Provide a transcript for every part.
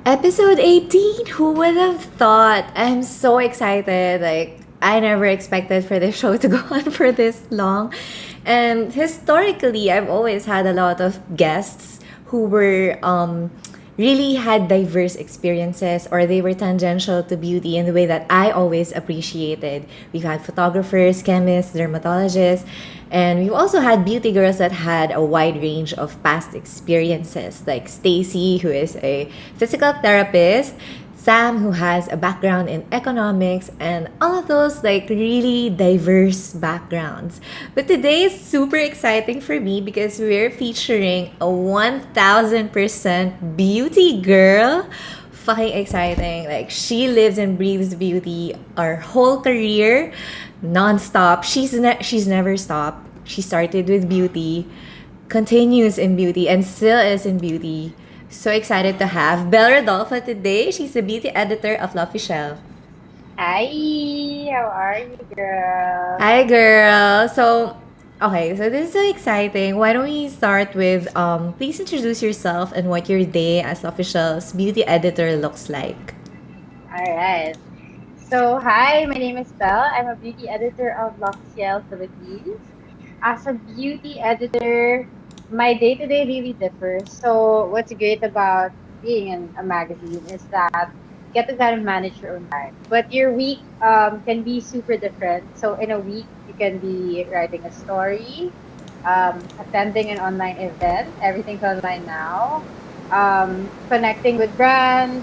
Episode 18. Who would have thought? I'm so excited. I never expected for this show to go on for this long. And historically, I've always had a lot of guests who were really had diverse experiences, or they were tangential to beauty in the way that I always appreciated. We've had photographers, chemists, dermatologists, and we've also had beauty girls that had a wide range of past experiences, like Stacy, who is a physical therapist, Sam, who has a background in economics, and all of those like really diverse backgrounds. But today is super exciting for me because we're featuring a 1000% beauty girl. Fucking exciting. Like, she lives and breathes beauty our whole career, nonstop. She's never stopped. She started with beauty, continues in beauty, and still is in beauty. So excited to have Belle Rodolfo today. She's the beauty editor of L'Officiel. Hi, how are you, girl? Hi, girl. So this is so exciting. Why don't we start with please introduce yourself and what your day as L'Officiel's beauty editor looks like. All right. So, hi, my name is Belle. I'm a beauty editor of L'Occitane Philippines. As a beauty editor, my day to day really differs. So, what's great about being in a magazine is that you get to kind of manage your own time. But your week can be super different. So, in a week, you can be writing a story, attending an online event, everything's online now, connecting with brands,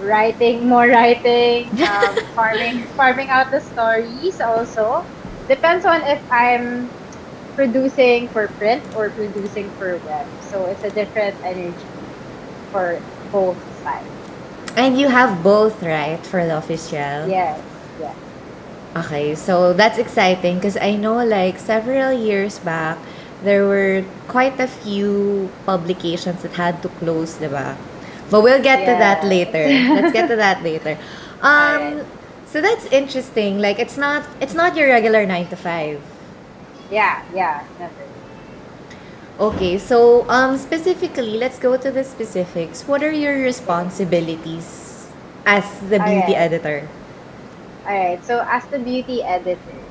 writing, farming out the stories also. Depends on if I'm producing for print or producing for web. So it's a different energy for both sides. And you have both, right, for L'Officiel? Yes, yes. Okay, so that's exciting because I know like several years back, there were quite a few publications that had to close, diba? But we'll get to that Yes. later. Let's get to that later. All right. So that's interesting. Like, it's not your regular 9 to 5. Yeah, never. Okay, so specifically, let's go to the specifics. What are your responsibilities as the All beauty right. editor? All right. So as the beauty editor,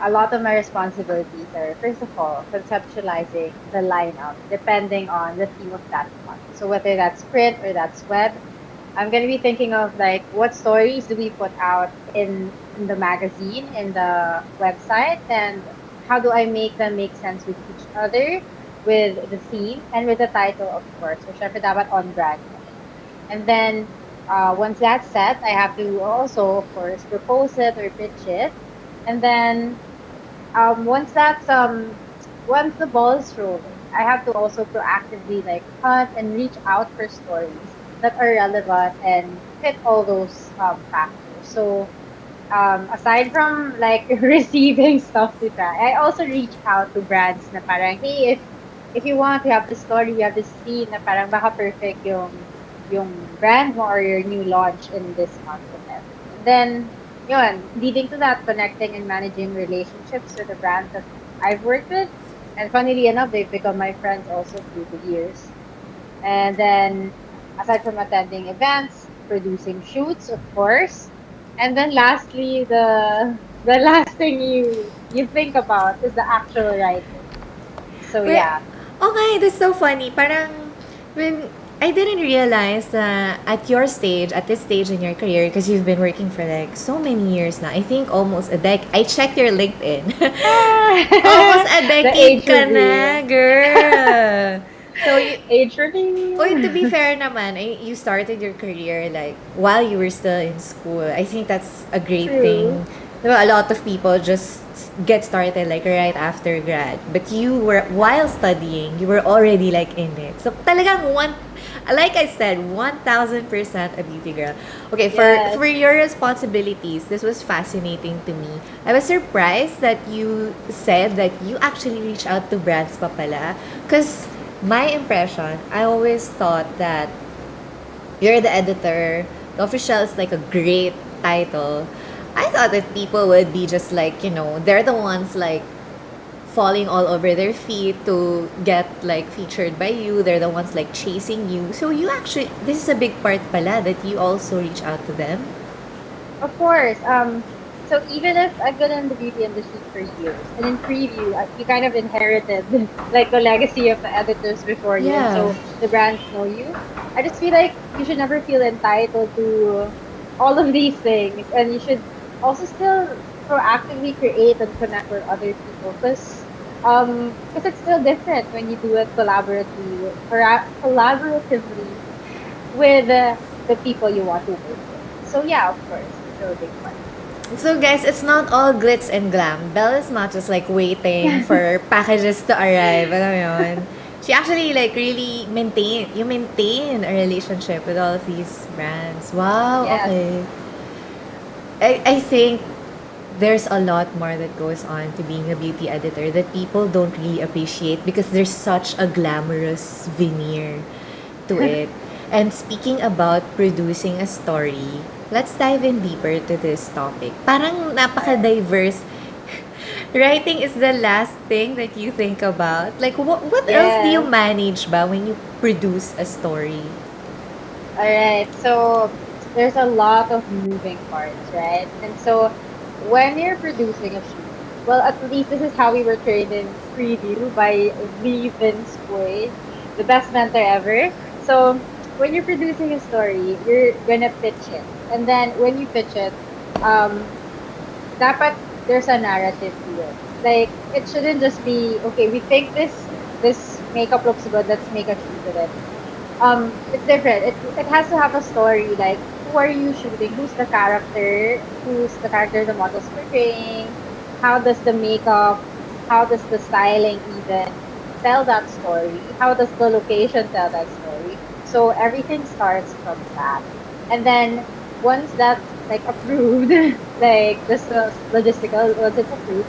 a lot of my responsibilities are, first of all, conceptualizing the lineup depending on the theme of that month. So whether that's print or that's web, I'm gonna be thinking of like what stories do we put out in the magazine, in the website, and how do I make them make sense with each other, with the theme, and with the title, of course. So syempre dapat on brand. And then once that's set, I have to also, of course, propose it or pitch it. And then once that's once the ball is rolling, I have to also proactively like hunt and reach out for stories that are relevant and fit all those factors. So aside from like receiving stuff to try, I also reach out to brands na parang, hey, if you want, you have the story, you have the scene na parang baka perfect yung brand mo or your new launch in this month, whatever. And then, yun, leading to that, connecting and managing relationships with the brands that I've worked with. And funnily enough, they've become my friends also through the years. And then, aside from attending events, producing shoots, of course. And then lastly, the last thing you think about is the actual writing. So Well, yeah. okay, that's so funny. Parang, when I didn't realize that at this stage in your career, because you've been working for like so many years now, I think almost a decade. I checked your LinkedIn. Almost a The decade age ka na, reveal. girl. So, Age oh, to be reveal. fair naman, you started your career like while you were still in school. I think that's a great True. thing. Diba, a lot of people just get started like right after grad. But you were, while studying, you were already like in it. So talagang Like I said, 1000% a beauty girl. Okay, Yes. for your responsibilities, this was fascinating to me. I was surprised that you said that you actually reach out to brands pa pala. Because my impression, I always thought that you're the editor. The official is like a great title. I thought that people would be just like, they're the ones like falling all over their feet to get like featured by you. They're the ones like chasing you. So you actually, this is a big part pala that you also reach out to them. Of course. So even if I've been in the beauty industry for years, and in preview, you kind of inherited like the legacy of the editors before you, and Yeah. so the brands know you. I just feel like you should never feel entitled to all of these things, and you should also still proactively create and connect with other people, because it's still different when you do it collaboratively with the people you want to work with. So yeah, of course, it's still a big part. So guys, it's not all glitz and glam. Belle is not just like waiting for packages to arrive. Alam mo yun? She actually like really maintain a relationship with all of these brands. Wow, Yes. okay. I think there's a lot more that goes on to being a beauty editor that people don't really appreciate because there's such a glamorous veneer to it. And speaking about producing a story, let's dive in deeper to this topic. Parang napaka-diverse. Writing is the last thing that you think about. Like, what else do you Yes. manage ba when you produce a story? All right. So there's a lot of moving parts, right? And so when you're producing a shoot, well, at least this is how we were trained in preview by the Vince Boyd, the best mentor ever. So when you're producing a story, you're gonna pitch it, and then when you pitch it, um, dapat there's a narrative to it. Like it shouldn't just be okay. We think this makeup looks good. Let's make a shoot with it. It's different. It has to have a story. Like who are you shooting? Who's the character? Who's the character the model's portraying? How does the makeup? How does the styling even tell that story? How does the location tell that story? So everything starts from that, and then once that's like approved, like this logistical once it's approved,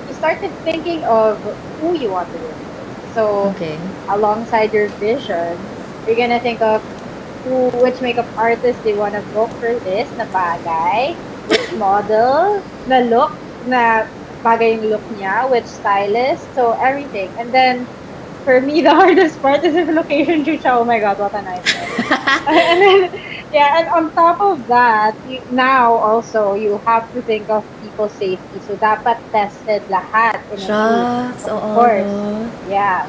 you started thinking of who you want to work with. So Okay. alongside your vision, you're gonna think of which makeup artist they wanna book for this na bagay, which model na look na bagay yung look niya, which stylist, so everything. And then for me, the hardest part is if location shoot siya. Oh my god, what a nightmare. And then, yeah, and on top of that, now also, you have to think of people's safety. So, dapat tested lahat in a shoot. Shucks, Of oo, course. no? Yeah.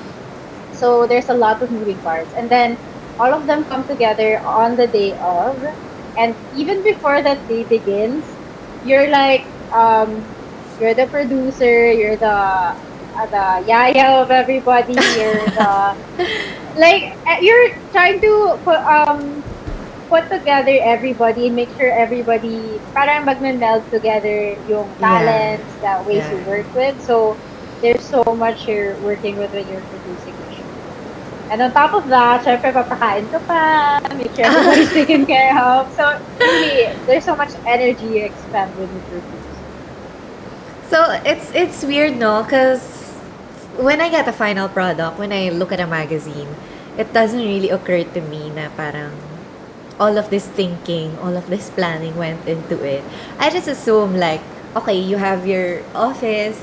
So, there's a lot of moving parts. And then, all of them come together on the day of. And even before that day begins, you're like, you're the producer, you're the yaya of everybody, you're the like you're trying to put together everybody and make sure everybody parang magme-meld together yung Yeah. talents, the ways Yeah. you work with. So there's so much you're working with when you're producing the show. And on top of that, syempre papakain ka pa, make sure everybody's taken care of. So really, there's so much energy you expend when you produce. So it's weird, no? Because when I get a final product, when I look at a magazine, it doesn't really occur to me na parang all of this thinking, all of this planning went into it. I just assume like, okay, you have your office,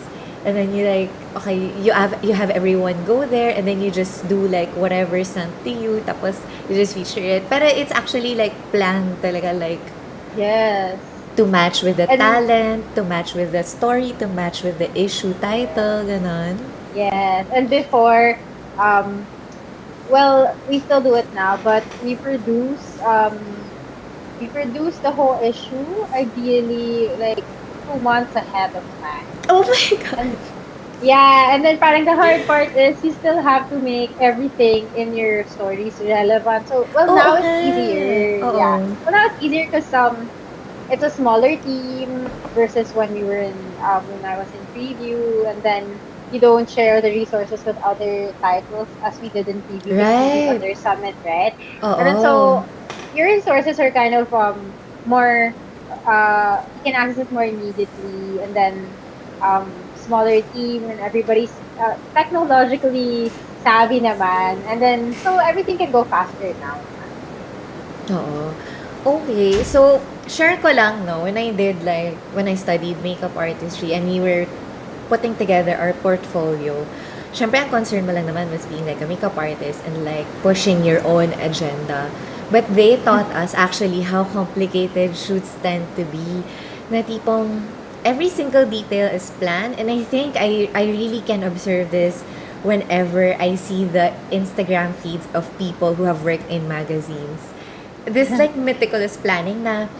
and then you like, okay, you have everyone go there, and then you just do like whatever sent to you, tapos you just feature it. But it's actually like planned talaga, like Yes. to match with the And talent, to match with the story, to match with the issue title, ganon. yes, and before, um, well, we still do it now, but we produce the whole issue ideally like 2 months ahead of time. Oh my god. And yeah, and then parang the hard part is you still have to make everything in your stories relevant. So well Oo now it's nga. easier. Oo. Yeah. Well now it's easier because it's a smaller team versus when we were in when I was in preview, and then you don't share the resources with other titles as we did in previous Right. other summit, right? And then Oo. so your resources are kind of more you can access it more immediately, and then smaller team and everybody's technologically savvy naman, and then so everything can go faster now naman. Oo. Okay, so share ko lang, no, when I studied makeup artistry and we were putting together our portfolio, syempre ang concern mo lang naman was being like a makeup artist and like pushing your own agenda. But they taught us actually how complicated shoots tend to be. Na tipong every single detail is planned, and I think I really can observe this whenever I see the Instagram feeds of people who have worked in magazines. This like meticulous planning na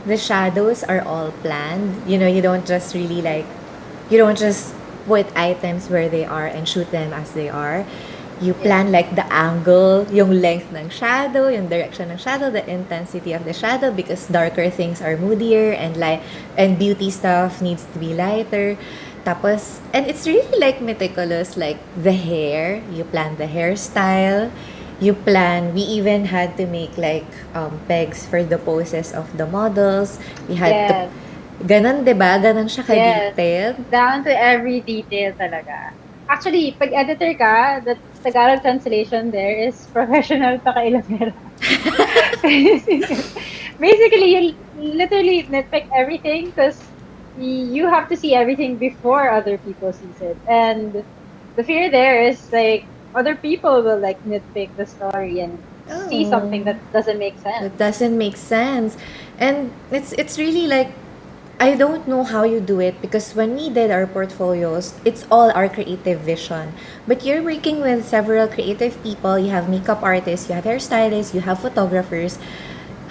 the shadows are all planned. You don't just really like, you don't just put items where they are and shoot them as they are. You Yeah. plan like the angle, yung length ng shadow, yung direction ng shadow, the intensity of the shadow, because darker things are moodier and beauty stuff needs to be lighter. Tapos, and it's really like meticulous, like the hair, you plan the hairstyle, we even had to make like pegs for the poses of the models. We had to, Yes. ganon, 'di ba? Ganon siya Yes. ka-detailed. Down to every detail talaga. Actually, pag editor ka, the Tagalog translation there is professional pakailamera. Basically, you literally nitpick everything because you have to see everything before other people sees it. And the fear there is like other people will like nitpick the story and see something Oh, that doesn't make sense. that doesn't make sense. And it's really like, I don't know how you do it, because when we did our portfolios, it's all our creative vision. But you're working with several creative people. You have makeup artists, you have hairstylists, you have photographers.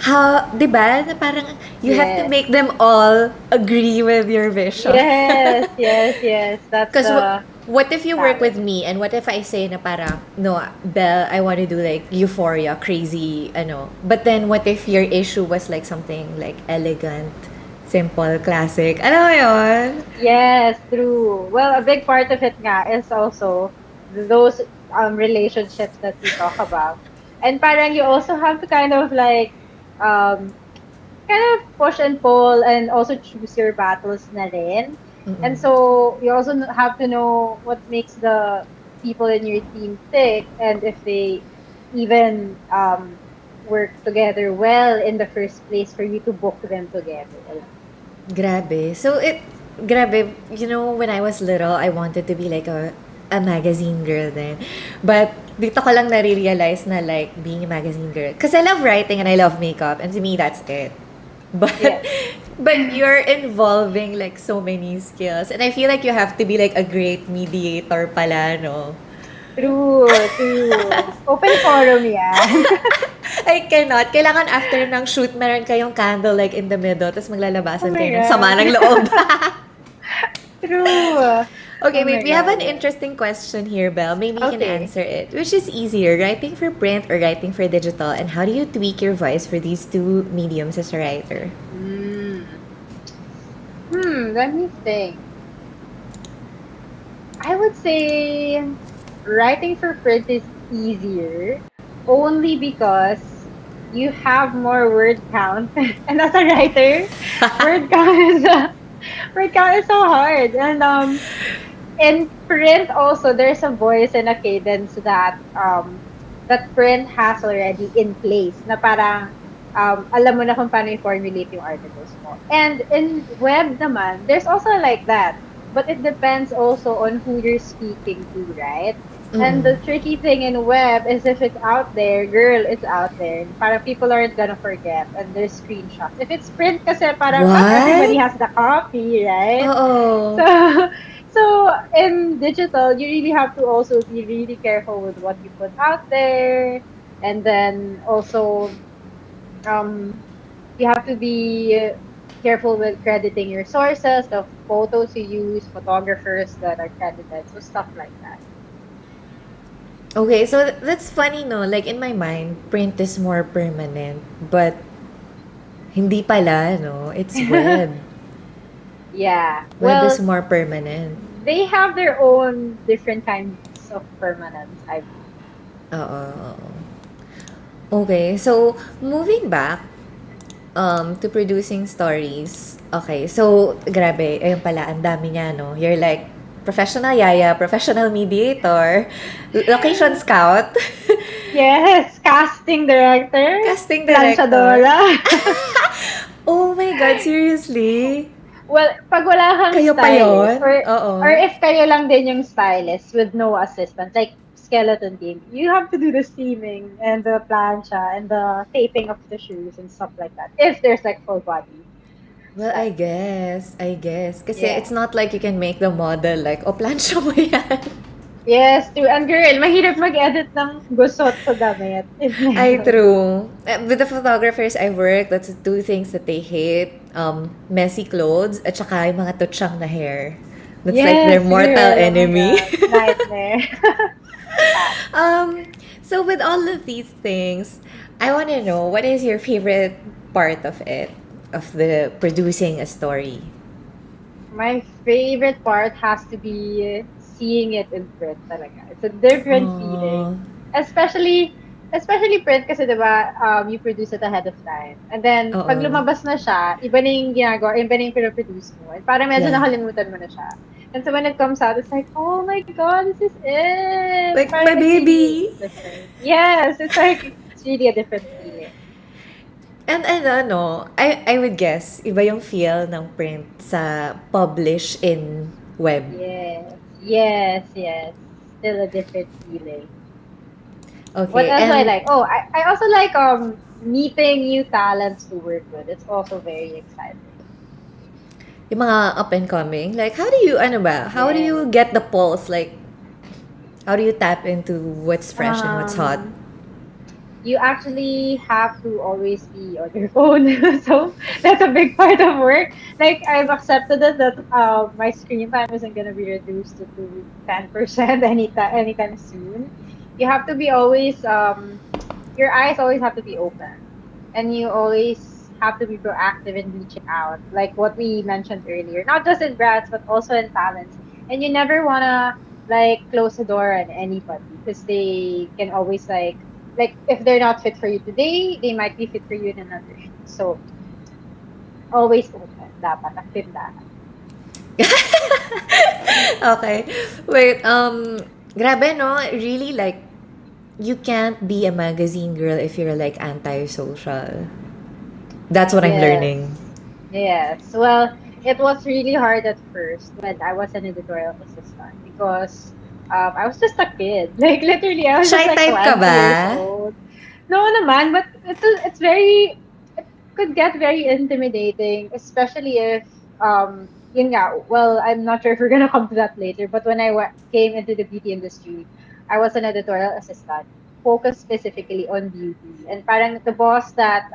How, 'di ba? Na parang you have to Yes. make them all agree with your vision. Yes, yes, yes. That's Because the what if you work with challenge. me and what if I say na parang, no, Belle, I want to do like euphoria, crazy, ano. But then what if your issue was like something like elegant, simple, classic? Alam mo yun? Yes, true. Well, a big part of it nga is also those relationships that we talk about. And parang you also have to kind of like um kind of push and pull and also choose your battles na rin. And Mm-mm. so you also have to know what makes the people in your team tick and if they even work together well in the first place for you to book them together. Grabe. Grabe, when I was little, I wanted to be like a magazine girl then. But dito ko lang nare-realize na like being a magazine girl. Because I love writing and I love makeup, and to me that's it. But Yes. but you're involving like so many skills, and I feel like you have to be like a great mediator pala, no? True, true. Open forum yan. I cannot. Kailangan after ng shoot, meron kayong candle like in the middle, tapos Oh maglalabasan my kayo ng sama ng God. loob. True. Okay, Oh wait. my We have an God. interesting question here, Belle. Maybe you can Okay. answer it. Which is easier, writing for print or writing for digital? And how do you tweak your voice for these two mediums as a writer? Hmm. Let me think. I would say writing for print is easier only because you have more word count. And as a writer, word count is word count is so hard. And in print also there's a voice and a cadence that print has already in place na parang alam mo na kung paano i-formulate yung articles mo. And in web naman, there's also like that. But it depends also on who you're speaking to, right? And Mm-mm. the tricky thing in web is if it's out there, girl, it's out there. Parang people aren't gonna forget and there's screenshots. If it's print kasi parang not everybody What? has the copy, right? Oo. So so in digital, you really have to also be really careful with what you put out there, and then also um, you have to be careful with crediting your sources, the photos you use, photographers that are credited, so stuff like that. Okay, so that's funny, no? Like in my mind, print is more permanent, but hindi pala, no? It's web. Yeah. Web is Well, more permanent. they have their own different kinds of permanence, I believe. Oo, oo. Okay, so moving back to producing stories. Okay, so grabe, ayun pala, ang dami niya, no? You're like professional yaya, professional mediator, location scout, Yes, casting director, casting director. planchadora. Oh my God, seriously? Well, pag wala kang Kayo pa stylist, yon? Oo. or if kayo lang din yung stylist with no assistant, like skeleton team, you have to do the steaming and the plancha and the taping of the shoes and stuff like that. If there's like full body Well, I style. guess. I guess. Kasi Yeah. it's not like you can make the model like, oh, plancha mo yan. Yes, true. And girl, mahirap mag-edit ng gusot sa damit. If Ay, meron. true. With the photographers I work, that's two things that they hate. Messy clothes at saka yung mga tutsyang na hair. That's like their Yes, mortal girl. Oh my enemy. God. Nightmare. Fact. So with all of these things, I want to know, what is your favorite part of it, of the producing a story? My favorite part has to be seeing it in print talaga. It's a different feeling. Oh, Especially print kasi 'di ba, you produce it ahead of time. And then pag oo. lumabas na siya, iba na yung ginagawa, iba na yung pinoproduce mo. And parang medyo Yeah. nakalimutan mo na siya. And so when it comes out, it's like, oh my God, this is it. Like my Parang it's really baby. different. Yes, it's like, it's really a different feeling. And ano, I would guess, iba yung feel ng print sa publish in web. Yes. Still a different feeling. What Okay, else do I and like? Oh, I also like meeting new talents to work with. It's also very exciting. yung mga up and coming, like how do you, ano ba, how do you Yes. get the pulse? Like, how do you tap into what's fresh and what's hot? Um, you actually have to always be on your phone. So that's a big part of work. Like I've accepted it that my screen time isn't gonna be reduced to 10% anytime soon. You have to be always your eyes always have to be open, and you always have to be proactive in reaching out, like what we mentioned earlier, not just in brands but also in talents. And you never wanna like close the door on anybody because they can always like if they're not fit for you today, they might be fit for you in another shift. So always open dapat ang tindahan. Okay. Wait, grabe no, really like, you can't be a magazine girl if you're like anti-social. That's what I'm Yes. learning. Yes. Well, it was really hard at first when I was an editorial assistant because I was just a kid. Like literally, I was just Shy like type ka 20 ba? years old. No naman, but it's very it could get very intimidating, especially if yun nga, well, I'm not sure if we're gonna come to that later, but when I came into the beauty industry, I was an editorial assistant focused specifically on beauty. And parang the boss that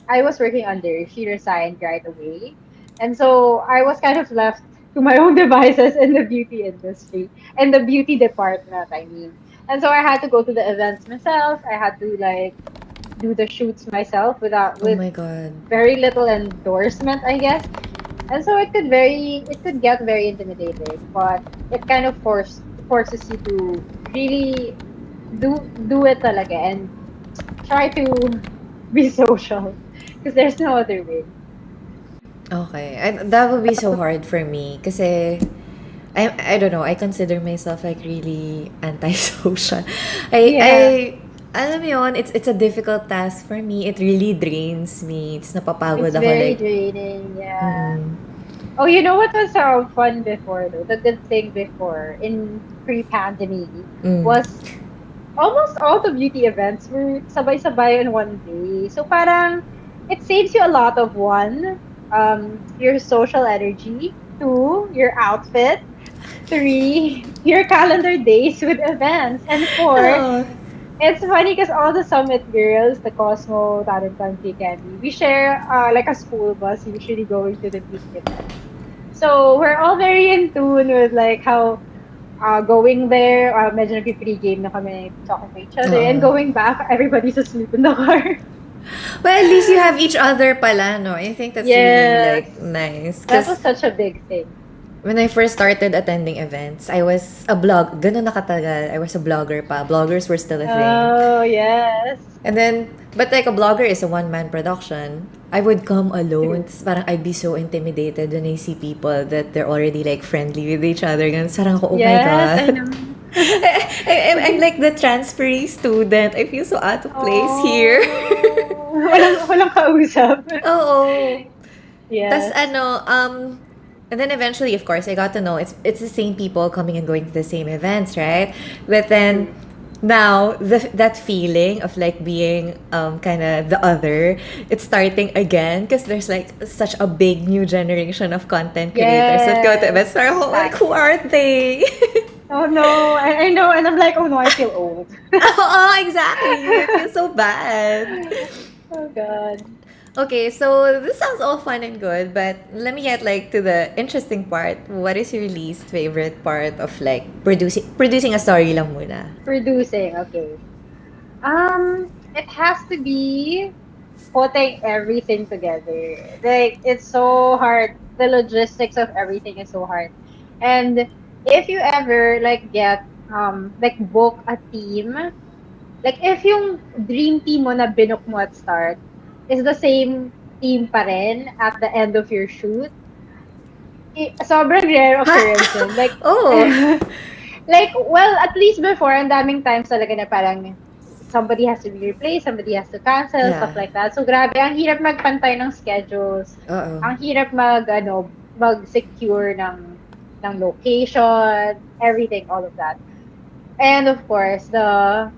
I was working under, she resigned right away. And so I was kind of left to my own devices in the beauty industry and the beauty department, I mean. And so I had to go to the events myself. I had to like do the shoots myself Oh with my God. very little endorsement, I guess. And so it could get very intimidating, but it kind of forces you to really do it talaga and try to be social because there's no other way. Okay. That would be so hard for me kasi I don't know, I consider myself like really antisocial. I Yeah, alam mo yun, it's a difficult task for me. It really drains me. It's napapagod it's ako very like, draining. Yeah. mm, Oh, you know what was fun before though? The good thing before in pre-pandemic mm. was almost all the beauty events were sabay-sabay in one day. So parang it saves you a lot of one, your social energy, two, your outfit, three, your calendar days with events, and four, Oh, it's funny because all the Summit girls, the Cosmo, Talent Country, Candy, we share like a school bus usually going to the beauty events. So we're all very in tune with like how going there, medyo nag-pre-game na kami talking to each other, and oo. going back, everybody's asleep in the car. Well, at least you have each other pala, no? I think that's really Yes, like nice. that Because was such a big thing. when I first started attending events, I was a blog. Ganun nakatagal. I was a blogger pa. Bloggers were still a thing. Oh, yes. And then, but like a blogger is a one-man production. I would come alone. True. Tas parang I'd be so intimidated when I see people that they're already like friendly with each other. Ganun. Sarang ako, oh my Yes, I God. know. I'm like the transferee student. I feel so out of place here. Oh, walang kausap. Oo. Tas Yes. and then eventually, of course, I got to know it's the same people coming and going to the same events, right? But then True. now that feeling of like being kind of the other, it's starting again because there's like such a big new generation of content creators that go to events. Yes, Parang ako, like, who exactly. are they? Oh no, I know, and I'm like, oh no, I feel old. Oh, exactly. I feel so bad. Oh God. Okay, so this sounds all fun and good, but let me get like to the interesting part. What is your least favorite part of like producing a story lang muna? Producing, okay. It has to be putting everything together. Like it's so hard. The logistics of everything is so hard. And if you ever like get like book a team, like if yung dream team mo na binook mo at start is the same team pa rin at the end of your shoot, sobrang rare occurrence yun. Like, Oh, like, well, at least before, ang daming times talaga na parang somebody has to be replaced, somebody has to cancel, yeah. stuff like that. So, grabe, ang hirap magpantay ng schedules. Uh-oh. Ang hirap mag-secure ng location, everything, all of that. And of course, the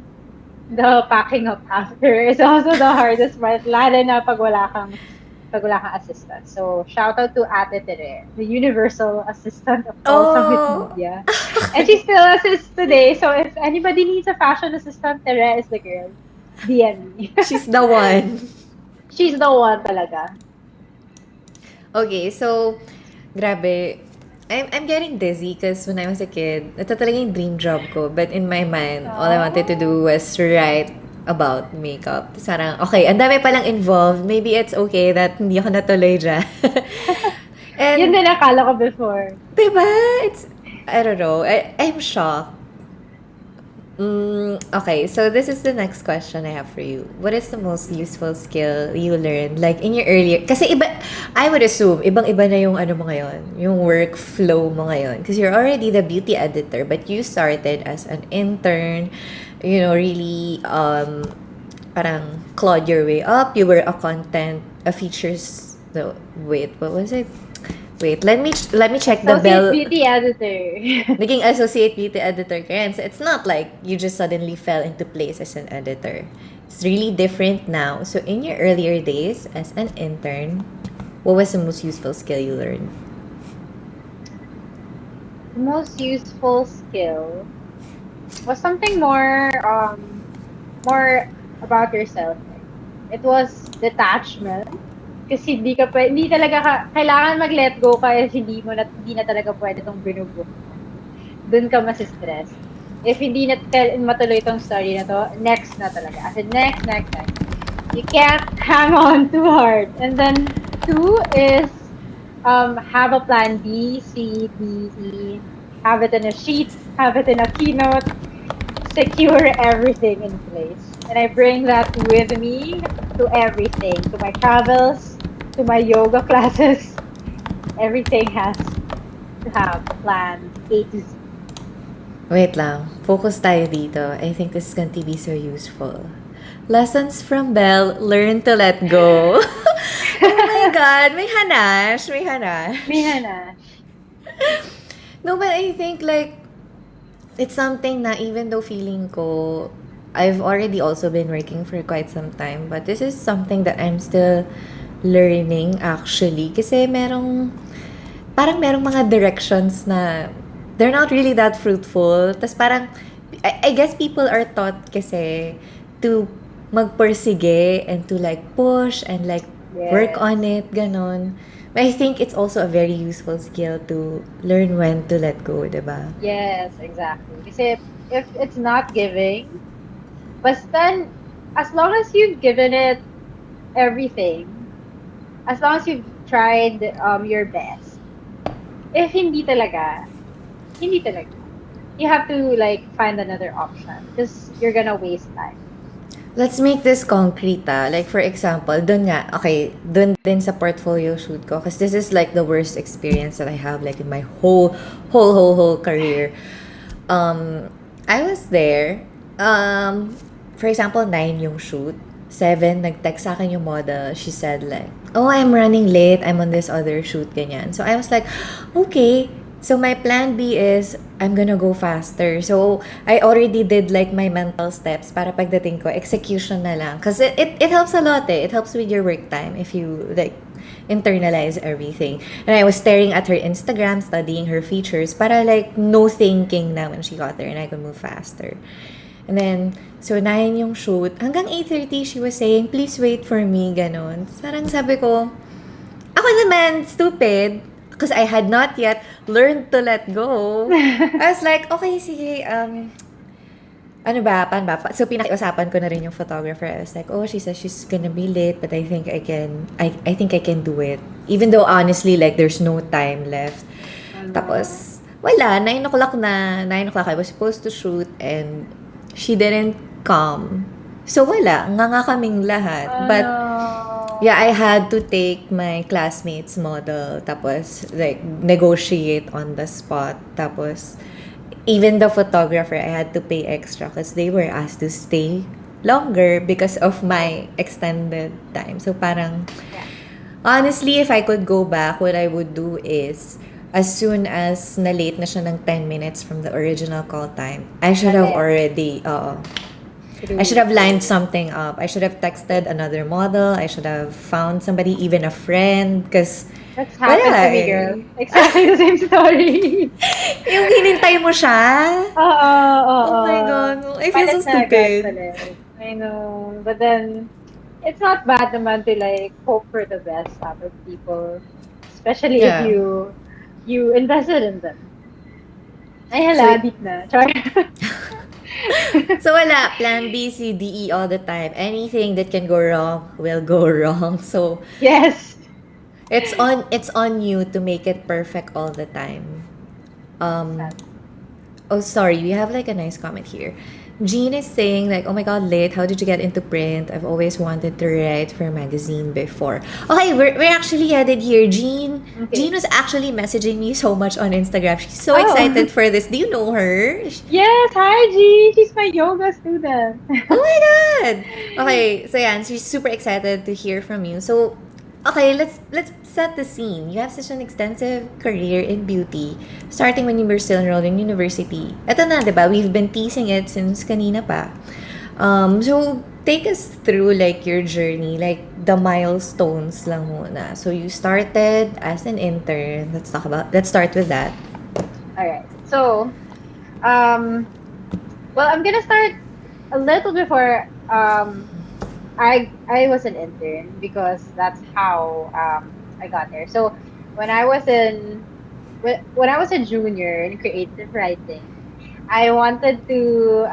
packing up after is also the hardest part, lalo na pag wala kang assistant. So, shout out to Ate Tere, the universal assistant of all Summit Oh. Media. And she still assists today. So, if anybody needs a fashion assistant, Tere is the girl. DM me. She's the one. She's the one talaga. Okay, so grabe. I'm getting dizzy because when I was a kid, ito talaga yung dream job ko. But in my mind, all I wanted to do was write about makeup. Tapos parang, okay, ang dami palang involved. Maybe it's okay that hindi ako natuloy dyan. Yun And, din akala ko before. diba? I don't know. I'm shocked. Okay, so this is the next question I have for you. What is the most useful skill you learned like in your earlier kasi iba I would assume ibang-iba na yung ano mo ngayon, yung workflow mo ngayon because you're already the beauty editor but you started as an intern, really parang clawed your way up. You were a features no, wait, what was it? Wait, let me check the Associate bell. beauty editor. Naging associate beauty editor ka rin. So it's not like you just suddenly fell into place as an editor. It's really different now. So in your earlier days as an intern, what was the most useful skill you learned? The most useful skill was something more about yourself. It was detachment. Kasi hindi talaga kailangan mag-let go ka if hindi na talaga pwede tong binubuk. Doon ka masistress. If hindi na matuloy tong story na to, next na talaga. As in, next. You can't hang on too hard. And then, 2 is, have a plan B, C, D, E. Have it in a sheet, have it in a keynote, secure everything in place. And I bring that with me to everything, to my travels, to my yoga classes. Everything has to have a plan A to Z. Wait lang. Focus tayo dito. I think this is going to be so useful. Lessons from Belle, learn to let go. Oh my God, may hanash. Mihana. No, but I think like it's something na even though feeling ko I've already also been working for quite some time, but this is something that I'm still learning actually kasi parang merong mga directions na they're not really that fruitful. Tas parang I guess people are taught kasi to magpursige and to like push and like work Yes. on it, ganon. But I think it's also a very useful skill to learn when to let go, diba? Yes, exactly. Kasi if it's not giving, basta, as long as you've given it everything, as long as you've tried your best, If hindi talaga. You have to like find another option because you're gonna waste time. Let's make this concrete, ah. Like, for example, dun nga, okay, dun din sa portfolio shoot ko, because this is like the worst experience that I have, like, in my whole career. I was there, for example, 9 yung shoot. 7, nag-text sa akin yung model. She said like, oh, I'm running late. I'm on this other shoot, ganyan. So, I was like, okay. So, my plan B is, I'm gonna go faster. So, I already did like my mental steps para pagdating ko, execution na lang. Because it helps a lot eh. It helps with your work time if you like internalize everything. And I was staring at her Instagram, studying her features para like no thinking na when she got there and I could move faster. And then, so 9 yung shoot. Hanggang 8:30, she was saying, please wait for me, ganon. Sarang sabi ko, ako naman, stupid, because I had not yet learned to let go. I was like, okay, sige, ano ba, paano ba? So, pinakiusapan ko na rin yung photographer. I was like, oh, she says she's gonna be late, but I think I think I can do it. Even though, honestly, like, there's no time left. Tapos, wala, 9 o'clock na, 9 o'clock I was supposed to shoot, and she didn't come. So, wala, nga kaming lahat. But, yeah, I had to take my classmates' model, tapos, like, negotiate on the spot. Tapos, even the photographer, I had to pay extra because they were asked to stay longer because of my extended time. So, parang, Yeah. honestly, if I could go back, what I would do is, as soon as na-late na siya ng 10 minutes from the original call time, I should have already, I should have lined something up. I should have texted another model. I should have found somebody, even a friend, because That's happened to me, girl. Exactly the same story. yung hinintay mo siya. Oh my God. I feel so stupid. I know. But then, it's not bad naman to like hope for the best out of people. Especially Yeah. if you invested in them. Ay, So- hala, deep na. Char. So wala, plan B, C, D, E all the time. Anything that can go wrong will go wrong. So Yes. it's on you to make it perfect all the time. Oh, sorry, we have like a nice comment here. Jean is saying like, oh my God, Lit, how did you get into print? I've always wanted to write for a magazine before. Okay, we're actually headed here. Jean Okay. was actually messaging me so much on Instagram. She's so Oh. excited for this. Do you know her? Yes, hi G. She's my yoga student. Oh my God! Okay, so yeah, she's super excited to hear from you. So, okay, let's set the scene. You have such an extensive career in beauty, starting when you were still enrolled in university. Ito na, diba? We've been teasing it since kanina pa. So, take us through like your journey, like the milestones lang muna. So, you started as an intern. Let's start with that. All right. So, well, I'm gonna start a little before I was an intern because that's how I got there. So when I was when I was a junior in creative writing, I wanted to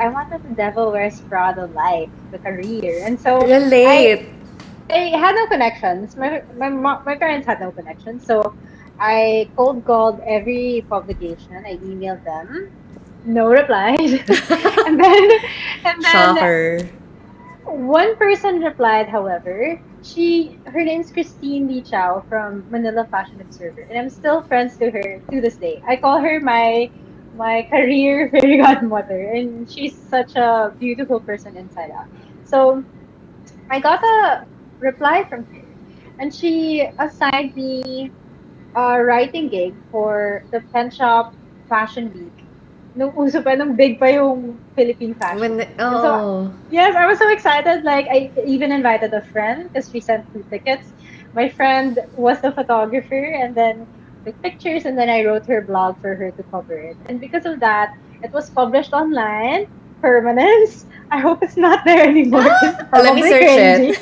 Devil Wears Prada life, the career, and so Relate. I had no connections. My parents had no connections, so I cold called every publication. I emailed them, no replies, and then Shocker. one person replied. However, her name's Christine Lee Chow from Manila Fashion Observer, and I'm still friends to her to this day. I call her my career fairy godmother, and she's such a beautiful person inside out. So I got a reply from her, and she assigned me a writing gig for the Pen Shop Fashion Week. Nung uso pa, nung big pa yung Philippine fashion. And so, yes, I was so excited. Like, I even invited a friend because she sent 2 tickets. My friend was the photographer, and then took pictures, and then I wrote her blog for her to cover it. And because of that, it was published online. Permanence. I hope it's not there anymore. It's Let me probably search cringy. it.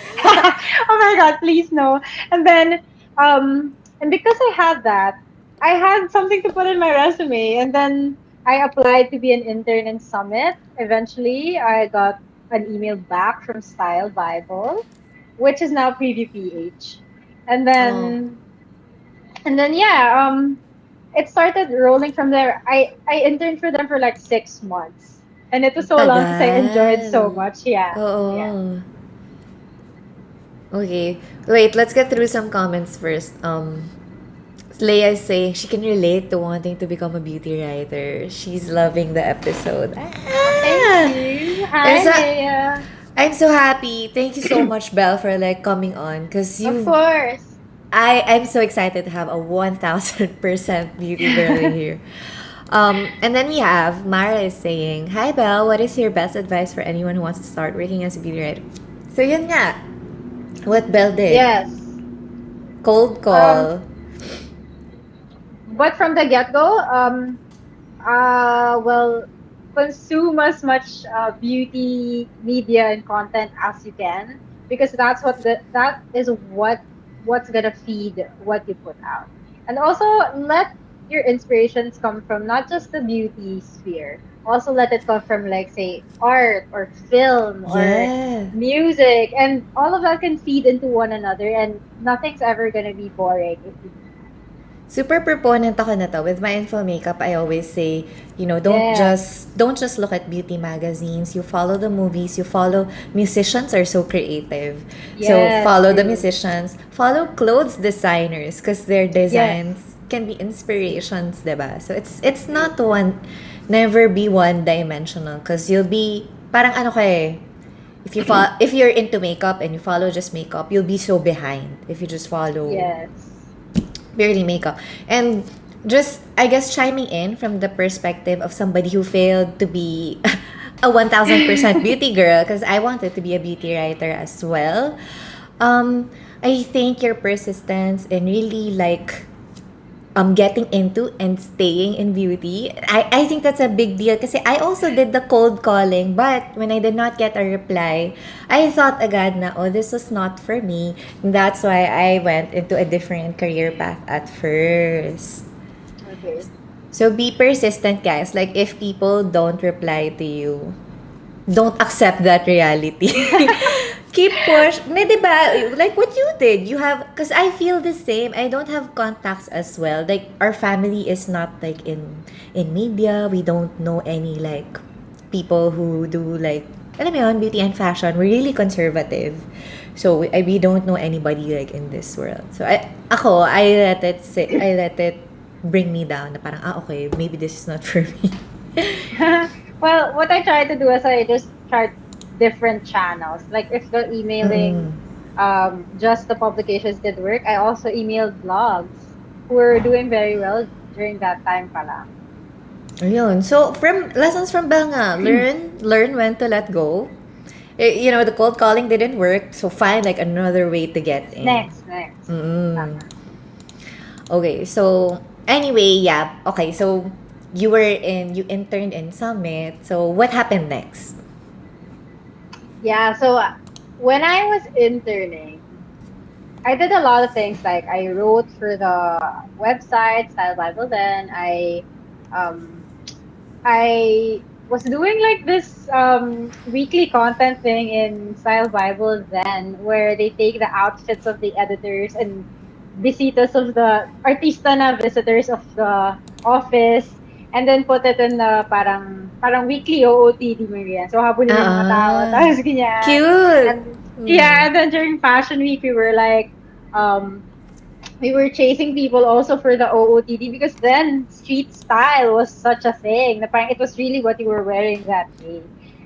Oh my God, please no. And then, and because I had that, I had something to put in my resume. And then I applied to be an intern in Summit. Eventually, I got an email back from Style Bible, which is now Preview PH. And then, yeah, it started rolling from there. I interned for them for like 6 months. And it was so long because I enjoyed Tagal. so much. Yeah. Yeah. Oo. Okay. Wait, let's get through some comments first. Leia is saying she can relate to wanting to become a beauty writer. She's loving the episode. Thank Ah! you. I'm Hi, so, Leia. I'm so happy. Thank you so much, Belle, for like coming on. Cause Of you, course. I'm so excited to have a 1000% beauty girl here. And then we have Mara is saying, "Hi Belle, what is your best advice for anyone who wants to start working as a beauty writer?" So yun nga, what Belle did. Yes. Cold Um, call. but from the get-go, well, consume as much beauty media and content as you can because that is what's gonna feed what you put out. And also let your inspirations come from not just the beauty sphere. Also let it come from like say art or film or Yeah. music, and all of that can feed into one another, and nothing's ever gonna be boring if you do that. Super proponent ako na to. With my info makeup, I always say, Yeah. don't just look at beauty magazines. You follow the movies, you follow musicians are so creative. So Yes, follow the true. musicians, follow clothes designers because their Yes, designs can be inspirations, 'di ba? So it's true. not one never be one dimensional because you'll be parang ano ka eh, if you're into makeup and you follow just makeup, you'll be so behind if you just follow Yes. barely makeup. And just, I guess, chiming in from the perspective of somebody who failed to be a 1000% beauty girl, because I wanted to be a beauty writer as well. I think your persistence and really like getting into and staying in beauty. I think that's a big deal kasi I also did the cold calling, but when I did not get a reply, I thought agad na, oh, this was not for me. That's why I went into a different career path at first. Okay. So be persistent, guys. Like, if people don't reply to you, don't accept that reality. Keep push. Na, diba? Like what you did. You have, because I feel the same. I don't have contacts as well. Like, our family is not like in media. We don't know any like people who do like, alam mo yun, beauty and fashion. We're really conservative. So we don't know anybody like in this world. So I let it bring me down. Na parang, okay, maybe this is not for me. Well, what I tried to do is I just tried different channels. Like if the emailing, Mm. just the publications did work, I also emailed blogs who were doing very well during that time pala. Ayun. So, from lessons from Bell nga, learn when to let go. The cold calling didn't work, so find like another way to get in. Next. Mm. Tama. Okay, so anyway, yeah. Okay, so you interned in Summit. So what happened next? Yeah, so when I was interning, I did a lot of things. Like I wrote for the website Style Bible. Then um, I was doing like this weekly content thing in Style Bible then, where they take the outfits of the editors and visitas of the artista na visitors of the office, and then put it in the parang weekly OOTD mo yan. So habulin yung mga tao, Ah, tapos ganyan. cute. And yeah, Mm. and then during Fashion Week um we were chasing people also for the OOTD because then street style was such a thing. Na parang it was really what you were wearing that day.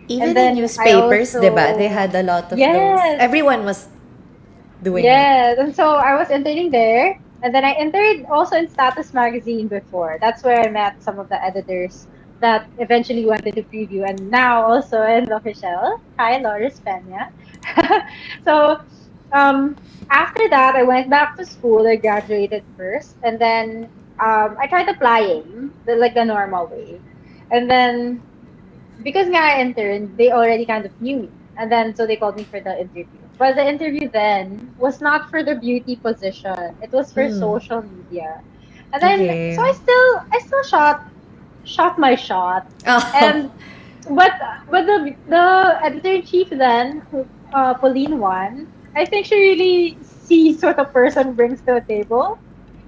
And Even in then I newspapers, 'di ba? They also had a lot of those. yes, Everyone was doing it. yes. And so I was interning there. And then I entered also in Status Magazine before. That's where I met some of the editors that eventually went into preview, and now also in the official. Hi, Loris Pena. So after that, I went back to school. I graduated first, and then I tried applying like the normal way. And then because nga I interned, they already kind of knew me. And then so they called me for the interview. But the interview then was not for the beauty position. It was for Mm. social media. And then Okay. so I still shot my shot. Oh. And but the editor in chief then, Pauline one, I think she really sees what a person brings to the table.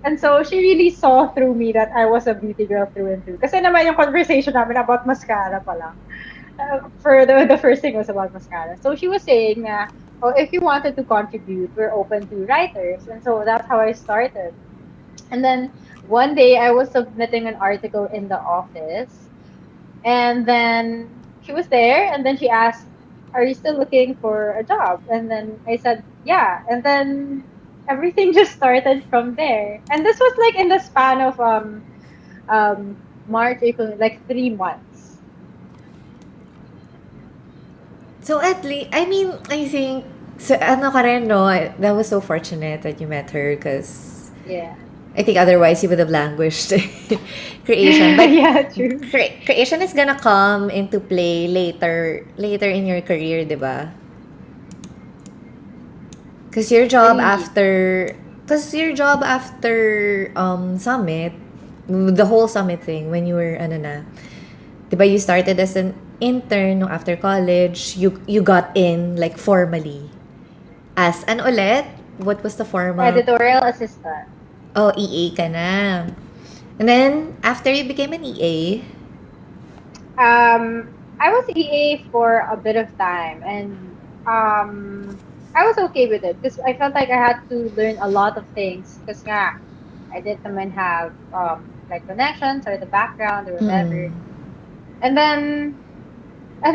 And so she really saw through me that I was a beauty girl through and through. Kasi naman yung conversation namin about mascara pa lang. For the first thing was about mascara. So she was saying na, oh, if you wanted to contribute, we're open to writers. And so that's how I started. And then one day I was submitting an article in the office, and then she was there, and then she asked, "Are you still looking for a job?" And then I said, "Yeah." And then everything just started from there. And this was like in the span of March, April, like 3 months. So at least, I mean, I think, so ano ka rin, no? That was so fortunate that you met her because Yeah. I think otherwise you would have languished creation. But Yeah, true. creation is gonna come into play later in your career, di ba? Because your What do job you mean? after, because your job after summit, the whole summit thing when you were ano na, 'di ba, you started as an intern no after college, you got in like formally as an ulit, what was the formal? Editorial assistant. Oh, EA ka na. And then after you became an EA, I was EA for a bit of time, and I was okay with it because I felt like I had to learn a lot of things because nga, I didn't even have like connections or the background or whatever. mm, And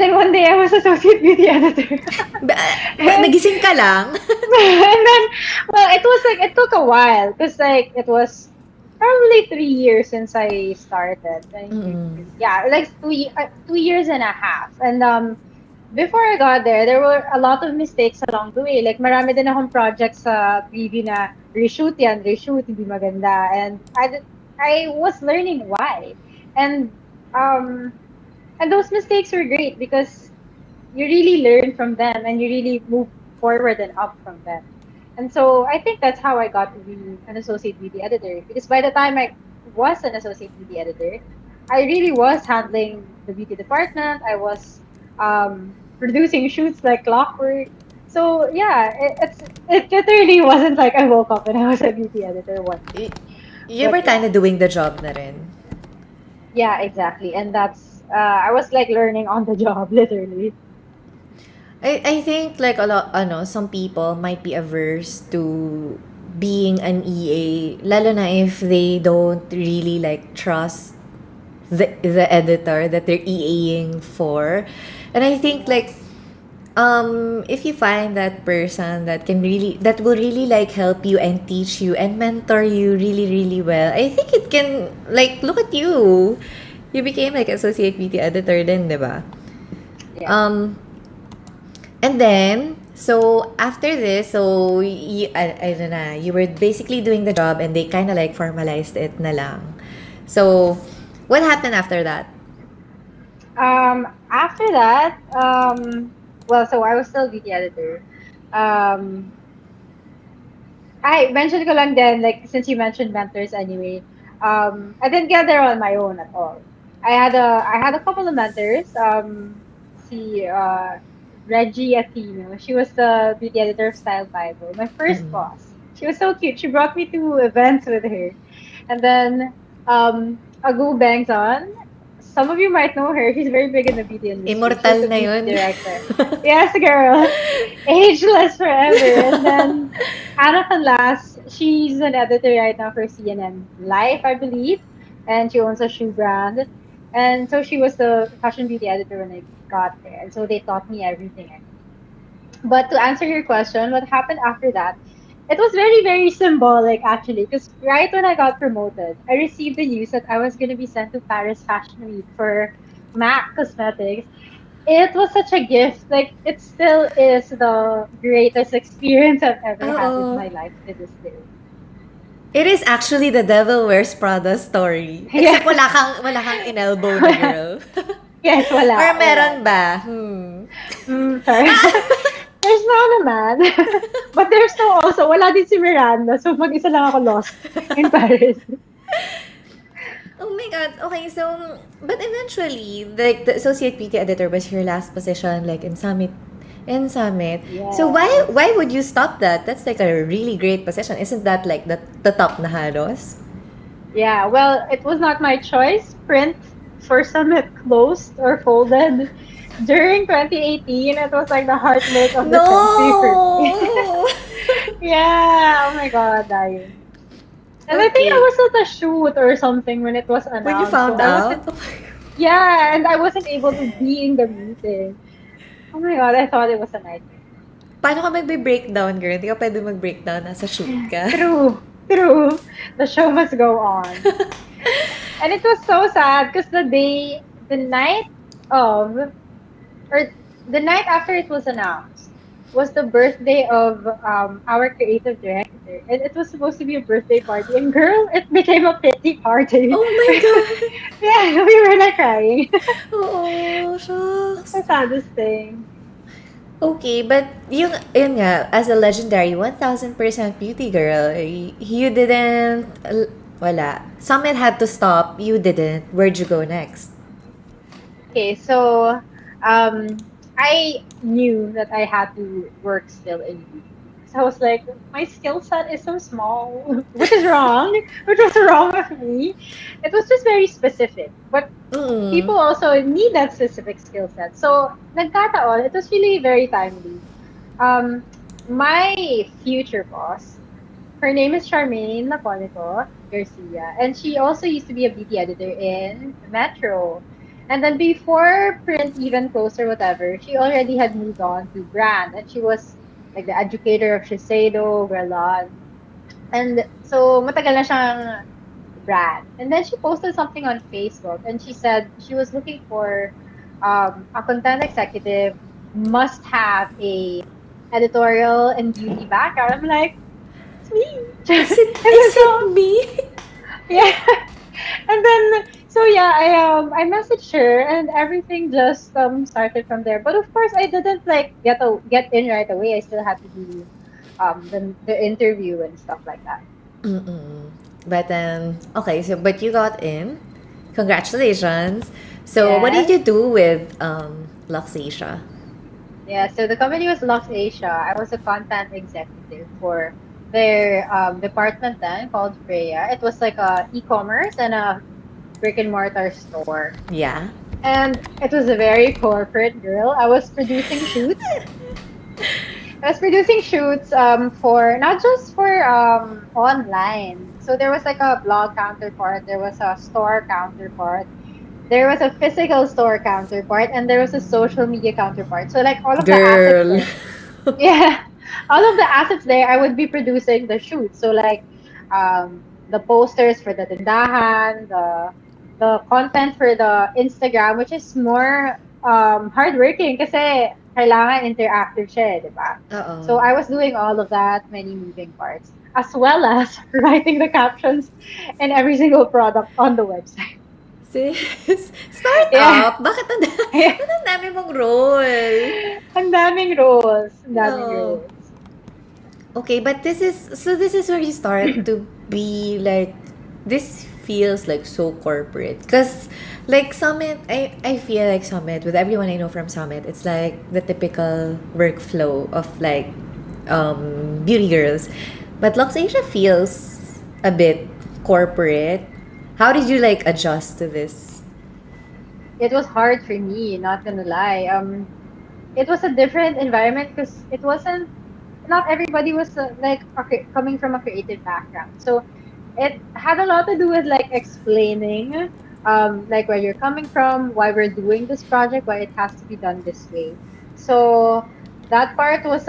then one day I was associate beauty editor. and, nagising ka lang. and then well it was like it took a while because like it was probably 3 years since I started. Mm. Yeah, like 2 years and a half. And before I got there, there were a lot of mistakes along the way. Like marami din akong projects sa preview na reshoot, hindi maganda. And I was learning why. And um and those mistakes were great because you really learn from them and you really move forward and up from them. And so I think that's how I got to be an associate beauty editor. Because by the time I was an associate beauty editor, I really was handling the beauty department. I was producing shoots like clockwork. So yeah, it literally wasn't like I woke up and I was a beauty editor one day. You But were kind yeah, of doing the job na rin. yeah, exactly. And that's I was like learning on the job, literally. I think like a lot, some people might be averse to being an EA, lalo na if they don't really like trust the editor that they're EAing for. And I think Yeah. like if you find that person that will really like help you and teach you and mentor you really really well, I think it can, like, look at you. You became like associate beauty editor then, 'di ba? Yeah. Um And then, so after this, so I don't know, you were basically doing the job and they kind of like formalized it na lang. So, what happened after that? After that, well, so I was still beauty editor. Um, I mentioned ko lang din, like, since you mentioned mentors anyway, I didn't get there on my own at all. I had a couple of mentors. Si Reggie Athino. She was the beauty editor of Style Bible. My first Mm-mm. boss. She was so cute. She brought me to events with her. And then Agu Bangson. Some of you might know her. She's very big in the beauty industry. She was Immortal the na beauty yun. director. Yes, girl. Ageless forever. And then Anna Canlas, she's an editor right now for CNN Life, I believe. And she owns a shoe brand. And so she was the fashion beauty editor when I got there. And so they taught me everything I need. But to answer your question, what happened after that? It was very, very symbolic actually, because right when I got promoted, I received the news that I was going to be sent to Paris Fashion Week for MAC Cosmetics. It was such a gift. Like, it still is the greatest experience I've ever had in Oo. my life to this day. It is actually the Devil Wears Prada story. Yeah. Except wala kang inelbow na girl. Yes, Or wala. meron ba? Hmm. Sorry. There's no naman. But there's no also, wala din si Miranda. So, mag-isa lang ako lost in Paris. Oh my god. Okay, so but eventually, like the associate PT editor was your last position, like in Summit in Summit. So Yes. why would you stop that? That's like a really great position. Isn't that like the top na halos? Yeah, well, it was not my choice. Print for Summit closed or folded during 2018. It was like the heartbreak of the century for me. No. Yeah, oh my god, dying. And I think I Okay. was at a shoot or something when it was When you announced. So found I wasn't, out, yeah, and I wasn't able to be in the meeting. Oh my god, I thought it was a nightmare. paano ka magbe-breakdown, girl? Hindi ka pwede mag-breakdown. Nasa shoot ka. True, true. The show must go on. And it was so sad because the night of, or the night after it was announced, was the birthday of our creative director. And it was supposed to be a birthday party. And girl, it became a pity party. Oh my God. Yeah, we were like crying. Oo, shucks. The saddest thing. Okay, but yun nga, as a legendary 1000% beauty girl, you didn't, wala. Summit had to stop, you didn't. Where'd you go next? Okay, so I knew that I had to work still in beauty. So I was like, my skill set is so small, which is wrong, which was wrong of me. It was just very specific, but Mm. people also need that specific skill set. So nagkataon, it was really very timely. Um, my future boss, her name is Charmaine Napolito Garcia, and she also used to be a BT editor in Metro. And then before print even closed or whatever, she already had moved on to brand, and she was like the educator of Shiseido, Guerlain. And so matagal na siyang brand. And then she posted something on Facebook, and she said she was looking for a content executive must have a editorial and beauty background. I'm like, sweet. Is it, And then is it so me? yeah. And then so yeah, I messaged her and everything just started from there. But of course I didn't like get in right away. I still had to do the interview and stuff like that. Mm-mm. But okay, so but you got in. Congratulations. So what did Yes. you do with Luxasia? Yeah, so the company was Lux Asia. I was a content executive for their department then called Freya. It was like a e-commerce and a brick and mortar store. Yeah. And it was a very corporate girl. I was producing shoots. I was producing shoots for not just for online. So there was like a blog counterpart, there was a store counterpart, there was a physical store counterpart, and there was a social media counterpart. So like all of the assets Girl. there. Yeah. All of the assets there, I would be producing the shoots. So like the posters for the tindahan, the content for the Instagram, which is more hardworking kasi kailangan interactive siya, di ba? So Uh-oh. I was doing all of that, many moving parts, as well as writing the captions and every single product on the website. Sis, Yeah. startup? Bakit Yeah. ba't ang dami mong role? Ang daming roles. Ang daming No. roles. Okay, but this is where you start to be like, this feels like so corporate. Because like Summit, I feel like Summit, with everyone I know from Summit, it's like the typical workflow of like beauty girls. But Luxasia feels a bit corporate. How did you like adjust to this? It was hard for me, not gonna lie. It was a different environment because it wasn't. Not everybody was coming from a creative background, so it had a lot to do with like explaining, like where you're coming from, why we're doing this project, why it has to be done this way. So that part was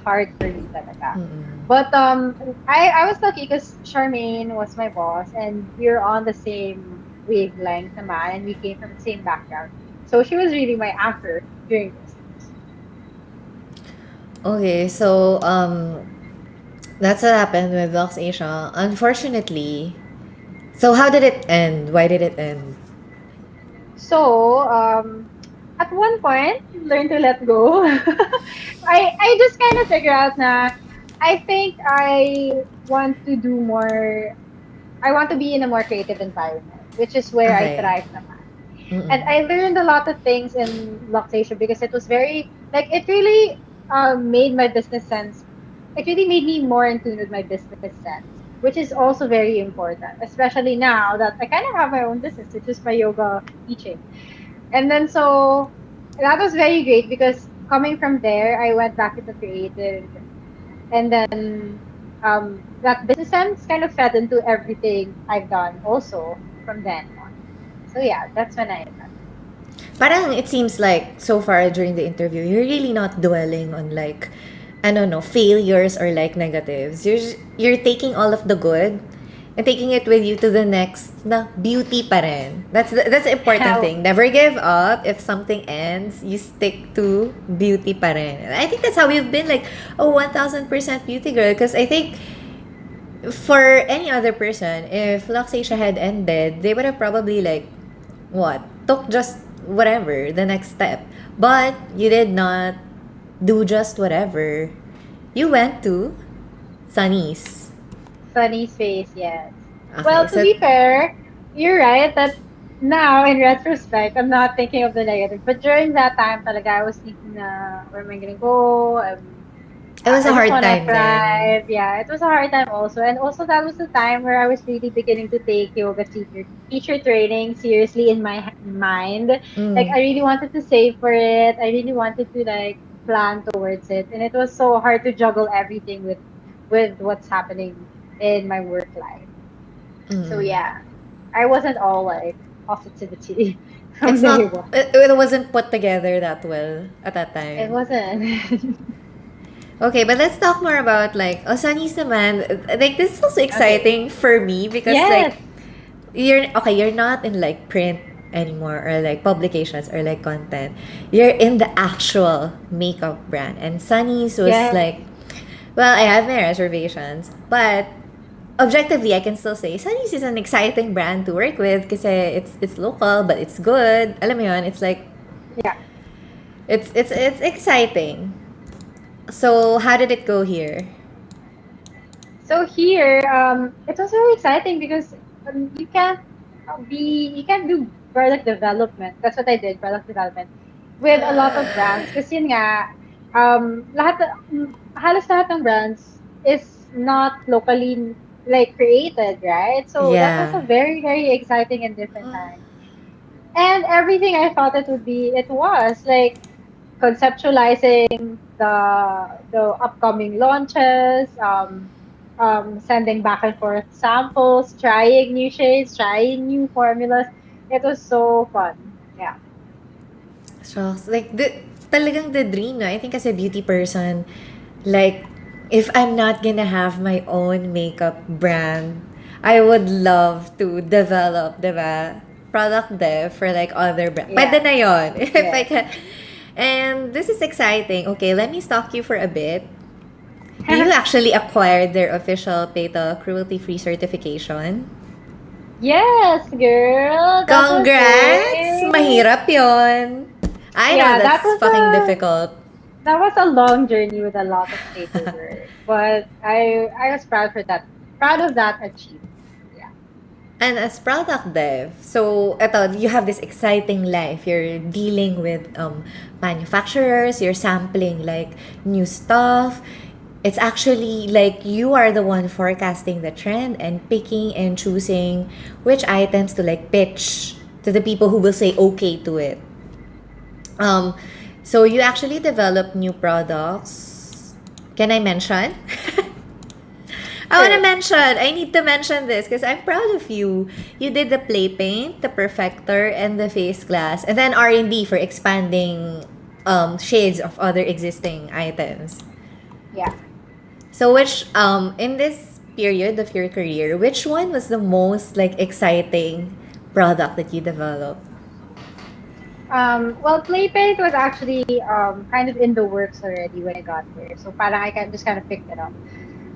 hard for me talaga. Mm-mm. But I was lucky because Charmaine was my boss and we were on the same wavelength naman and we came from the same background. So she was really my anchor during this. Okay, so that's what happened with Lux Asia. Unfortunately, so how did it end? Why did it end? So at one point, learn to let go. I just kind of figure out na I think I want to do more. I want to be in a more creative environment, which is where I Okay. thrive naman. And Mm-mm. I learned a lot of things in Luxation because it was very Like it really made my business sense. It really made me more in tune with my business sense, which is also very important, especially now that I kind of have my own business, which is my yoga teaching. And then so that was very great because coming from there, I went back into creative, and then that business sense kind of fed into everything I've done also from then on. So yeah, that's when I met. Parang it seems like so far during the interview, you're really not dwelling on like, I don't know, failures or like negatives. You're taking all of the good and taking it with you to the next na beauty pa rin. That's the important How thing. Never give up. If something ends, you stick to beauty pa rin. And I think that's how we've been like, oh, 1000% beauty girl. Because I think for any other person, if Luxasia had ended, they would have probably like what took just whatever the next step. But you did not do just whatever. You went to Sunny's. funny face, yes. Okay, Well, to so be fair, you're right that now in retrospect, I'm not thinking of the negative. But during that time, talaga, I was thinking na where am I gonna go? it was I a just hard wanna time then. thrive. Yeah, it was a hard time also, and also that was the time where I was really beginning to take yoga teacher training seriously in my mind. Like Mm. I really wanted to save for it. I really wanted to like plan towards it, and it was so hard to juggle everything with what's happening in my work life. So Mm. yeah, I wasn't all like positivity from It's day not. one. It wasn't put together that well at that It time. wasn't. Okay, but let's talk more about like Sunny's naman. Like this is also Okay. exciting for me because Yes. like you're not in like print anymore or like publications or like content. You're in the actual makeup brand. And Sunny's was Yes. like, well, I have my reservations, but objectively I can still say Sunny's is an exciting brand to work with because it's local but it's good. Alam mo yun, it's like Yeah. it's exciting. So how did it go here? So here, it was very exciting because you can't do product development. That's what I did, product development with a lot of brands. Kasi yun nga, halos lahat ng brands is not locally like created, right? So that was Yeah. a very, very exciting and different time. And everything I thought it would be, it was like conceptualizing the upcoming launches, sending back and forth samples, trying new shades, trying new formulas. It was so fun. Yeah. Shucks. Like, talagang the dream, no? I think as a beauty person, like, if I'm not gonna have my own makeup brand, I would love to develop, diba? Product dev for like other brands. Pwede Yeah. na yon if I Yes. can. And this is exciting. Okay, let me stalk you for a bit. You actually acquired their official PETA cruelty-free certification. Yes, girl. That was Congrats! it. Mahirap yon. I know Yeah, that's fucking difficult. that was a long journey with a lot of paperwork, but I was proud for that. Proud of that achievement. Yeah. And as product dev, so eto, you have this exciting life. You're dealing with manufacturers, you're sampling like new stuff. It's actually like you are the one forecasting the trend and picking and choosing which items to like pitch to the people who will say okay to it. Um, so you actually develop new products. Can I mention? I want to Sure. mention, I need to mention this because I'm proud of you. You did the play paint, the perfector, and the face glass, and then R&D for expanding shades of other existing items. Yeah. So which in this period of your career, which one was the most like exciting product that you developed? Well, Playpaint was actually kind of in the works already when I got there. So parang just kind of picked it up.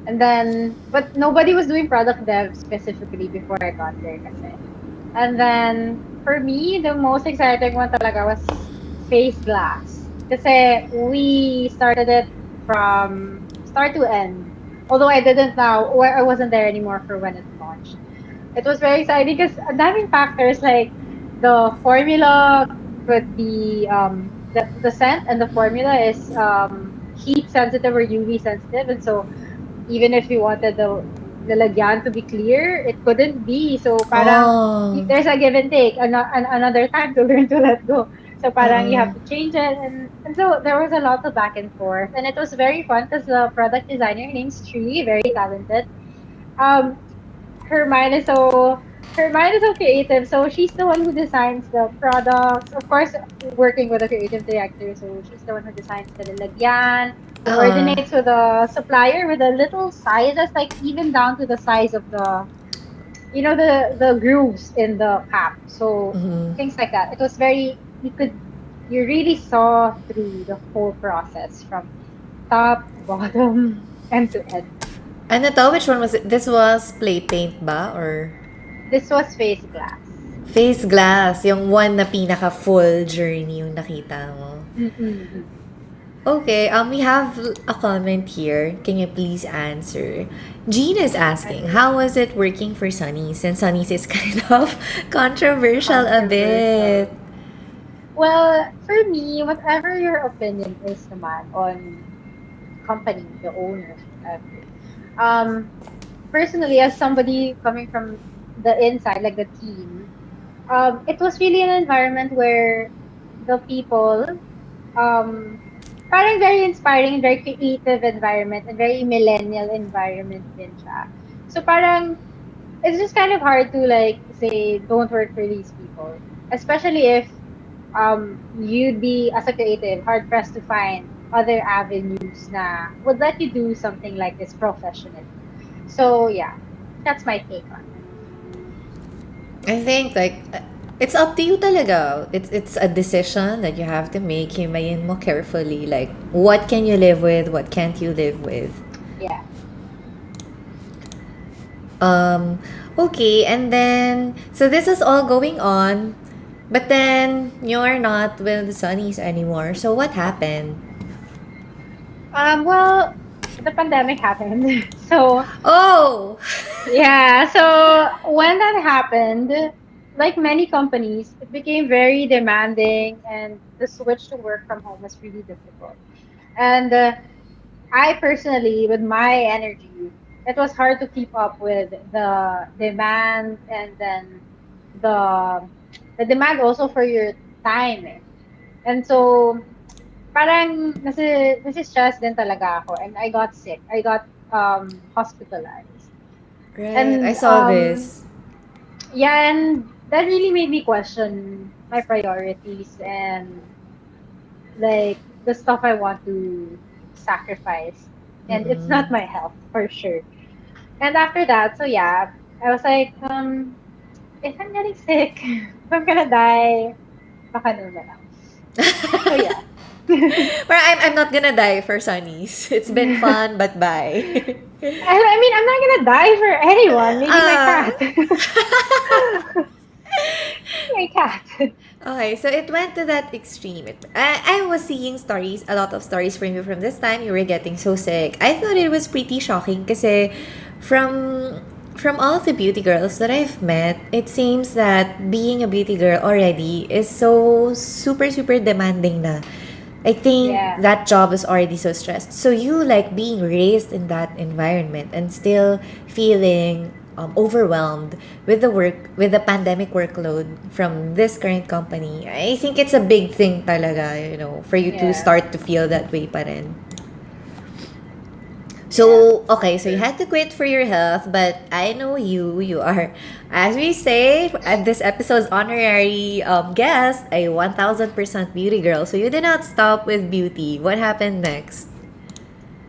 And then, but nobody was doing product dev specifically before I got there kasi. And then, for me, the most exciting one talaga was Face Glass. Kasi we started it from start to end. Although I didn't now, or I wasn't there anymore for when it launched. It was very exciting because daming factors like the formula could be the scent and the formula is heat sensitive or UV sensitive, and so even if you wanted the lagyan to be clear, it couldn't be. So parang Oh. there's a give and take, another time to learn to let go. So parang you have Uh-uh. to change it, and so there was a lot of back and forth, and it was very fun because the product designer, her name's Tree, very talented. Um, her mind is so her mind is so creative. So she's the one who designs the products. Of course, working with a creative director, so she's the one who designs the lalagyan, who Uh-uh. coordinates with the supplier with the little sizes, like even down to the size of the grooves in the cap. So Mhm. things like that. It was very you really saw through the whole process from top, bottom, end to end. Ano to? Which one was it? This was play paint ba? Or This was face glass. face glass? Yung one na pinaka full journey yung nakita mo. Mm-mm. Okay, we have a comment here. Can you please answer? Jean is asking, Okay. how was it working for Sunny? Since Sunny's is kind of controversial a bit. Controversial. Well, for me, whatever your opinion is naman on company, the owners, whatever. Um, Personally, as somebody coming from the inside, like the team, it was really an environment where the people, um, parang very inspiring and very creative environment and very millennial environment din siya. So parang it's just kind of hard to like say don't work for these people, especially if you'd be as a creative hard pressed to find other avenues na would let you do something like this professionally. So yeah, that's my take on it. I think like it's up to you talaga. It's a decision that you have to make. Himayin mo carefully. Like what can you live with? What can't you live with? Yeah. Um, okay, and then so this is all going on, but then you're not with the Sunnies anymore. So what happened? Well, the pandemic happened. So Oh, yeah, so when that happened, like many companies, it became very demanding, and the switch to work from home was really difficult. And I personally, with my energy, it was hard to keep up with the demand, and then the the demand also for your time. Eh. And so parang nasi stress din talaga ako, and I got sick. I got hospitalized. right. I And saw this. yeah, and that really made me question my priorities and like the stuff I want to sacrifice. And it's Mm-mm. not my health for sure. And after that, so yeah, I was like, if I'm getting sick, if I'm gonna die, baka noon na lang. So yeah. But I'm not gonna die for Sunnies. It's been fun, but bye. I mean, I'm not gonna die for anyone. Maybe my Ah. cat. My cat. Okay, so it went to that extreme. I was seeing stories, a lot of stories from you from this time. You were getting so sick. I thought it was pretty shocking kasi from all of the beauty girls that I've met, it seems that being a beauty girl already is so super super demanding na. I think Yeah. that job is already so stressed. So you like being raised in that environment and still feeling overwhelmed with the work, with the pandemic workload from this current company. I think it's a big thing talaga, for you to Yeah. start to feel that way pa rin. Yeah. So, okay, so you True. had to quit for your health, but I know you are, as we say, at this episode's honorary guest, a 1000% beauty girl. So you did not stop with beauty. What happened next?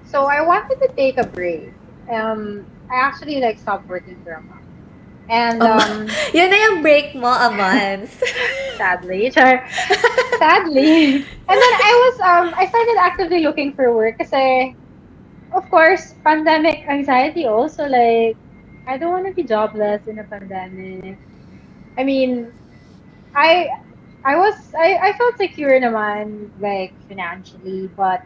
So I wanted to take a break. I actually like stopped working for a month. And Um, yun na yung break mo a month. sadly, char, sadly. And then I started actively looking for work kasi of course, pandemic anxiety also like I don't want to be jobless in a pandemic. I mean, I I felt secure naman like financially, but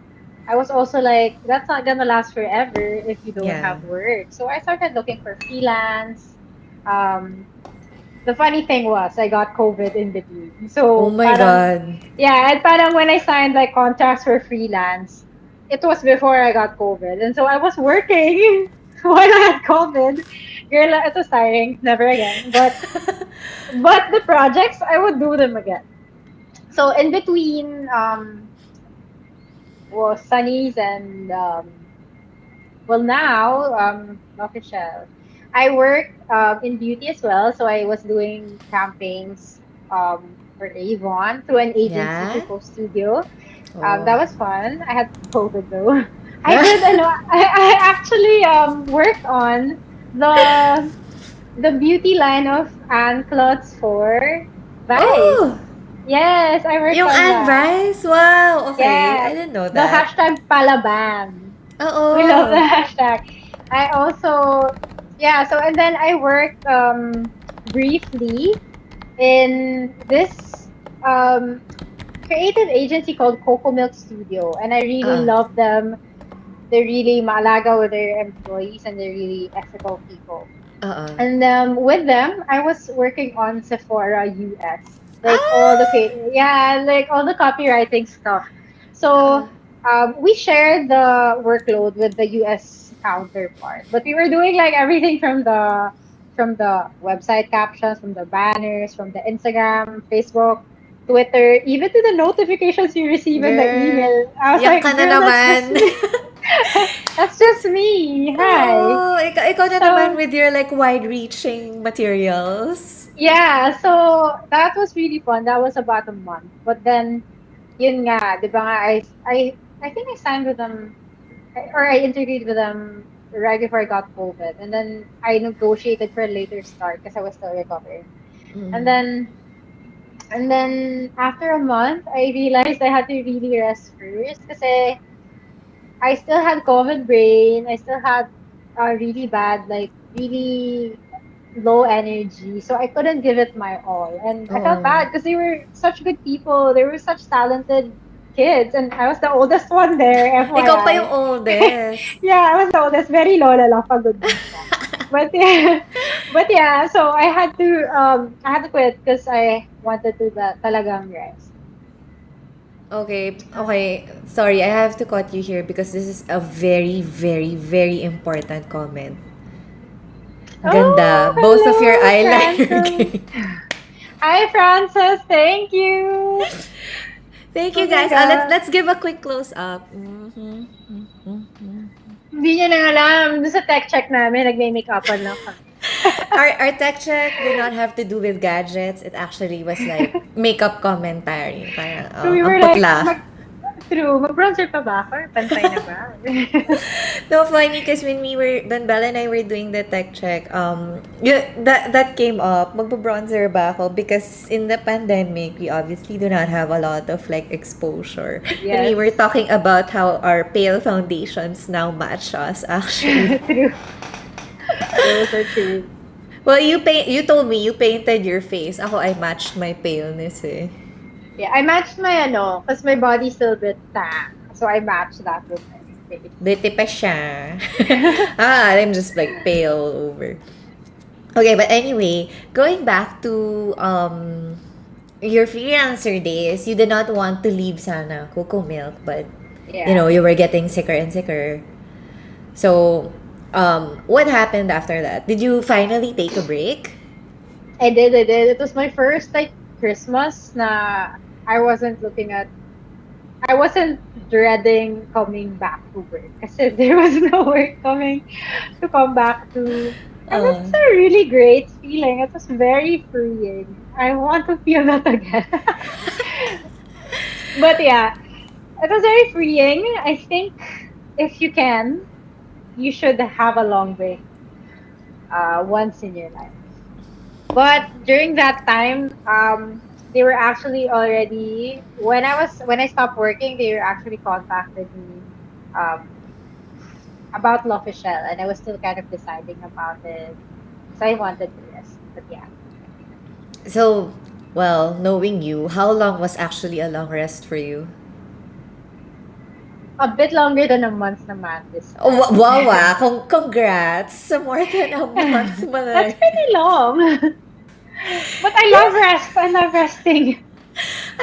I was also like that's not gonna last forever if you don't Yeah. have work. So I started looking for freelance, um, the funny thing was I got COVID in between. Oh So my parang God. yeah, and parang when I signed like contracts for freelance, it was before I got COVID. And so I was working while I had COVID. Girl, it was tiring. Never again. But the projects I would do them again. So in between was Sunny's and well now Official. I work in beauty as well, so I was doing campaigns for Avon through an agency Yeah? through Post Studio. That Oh. was fun. I had COVID though. I did. I know. I actually worked on the the beauty line of Anne cloths for Vice. Oh! Yes, I worked Yung on that. advice? Wow! Okay, I Yeah, didn't know the that. hashtag Palaban. We love the Oo. hashtag. I also, yeah, so and then I worked briefly in this creative agency called Coco Milk Studio, and I really Ah. love them. They're really maalaga with their employees, and they're really ethical people. Oo. And with them, I was working on Sephora US, like all the Ah! yeah, like all the copywriting stuff. Oo. So we shared the workload with the US counterpart, but we were doing like everything from the website captions, from the banners, from the Instagram, Facebook, Twitter, even to the notifications you receive in the email. Girl, I was yak ka like, na girl, that's just naman. me. That's just me. Hi. Oo, ikaw na naman So with your like wide-reaching materials. yeah, so that was really fun. That was about a month. But then, yun nga, di ba nga, I think I signed with them, or I interviewed with them right before I got COVID. And then I negotiated for a later start because I was still recovering. And Mm. then, and then after a month, I realized I had to really rest first kasi I still had COVID brain. I still had really bad, like really low energy. So I couldn't give it my all. And I felt Oo. bad because they were such good people. They were such talented kids. And I was the oldest one there, Ikaw pa yung FYI. oldest. Yeah, I was the oldest. Very lola lang, pagod minsan. But yeah, but yeah, so I had to quit because I wanted to talagang rest. Okay, okay. Sorry, I have to cut you here because this is a very, very, very important comment. Ganda. Oh, Both of your hello, eyeliner Francis. game. Hi, Francis. Thank you. Thank Oh you my guys. God. Let's give a quick close up. Mhm, mhm. Hindi niya na alam. Doon sa tech check namin, nagme-make-upan lang kami. Our tech check did not have to do with gadgets. It actually was like makeup commentary. Parang, So we ang were like, putla. mag-bronzer pa ba ako? Pantay na ba? No, funny because when Bella and I were doing the tech check, that came up, magpo-bronzer ba ako? Because in the pandemic, we obviously do not have a lot of like exposure. And we Yes. were talking about how our pale foundations now match us actually. True. True, so true. Well, you told me you painted your face. Ako, I matched my paleness eh. Yeah, I matched my because my body's still a bit tan. So I matched that with my face. Pretty pa siya. I'm just like pale all over. Okay, but anyway, going back to your freelancer days, you did not want to leave sana Coco Milk, but Yeah. you were getting sicker and sicker. So, what happened after that? Did you finally take a break? I did. It was my first like Christmas na I wasn't looking at I wasn't dreading coming back to work kasi there was no work coming to come back to. And it's Uh, a really great feeling. It was very freeing. I want to feel that again. But yeah, it was very freeing. I think if you can, you should have a long break once in your life. But during that time, they were actually already when I stopped working, they were actually contacted me um, about L'Officiel, and I was still kind of deciding about it. So I wanted to rest, but yeah, so, well, knowing you, how long was actually a long rest for you? a bit longer than a month naman this Oh, time. wow, congrats! More than a month mo na. That's pretty long. But I love rest. I love resting.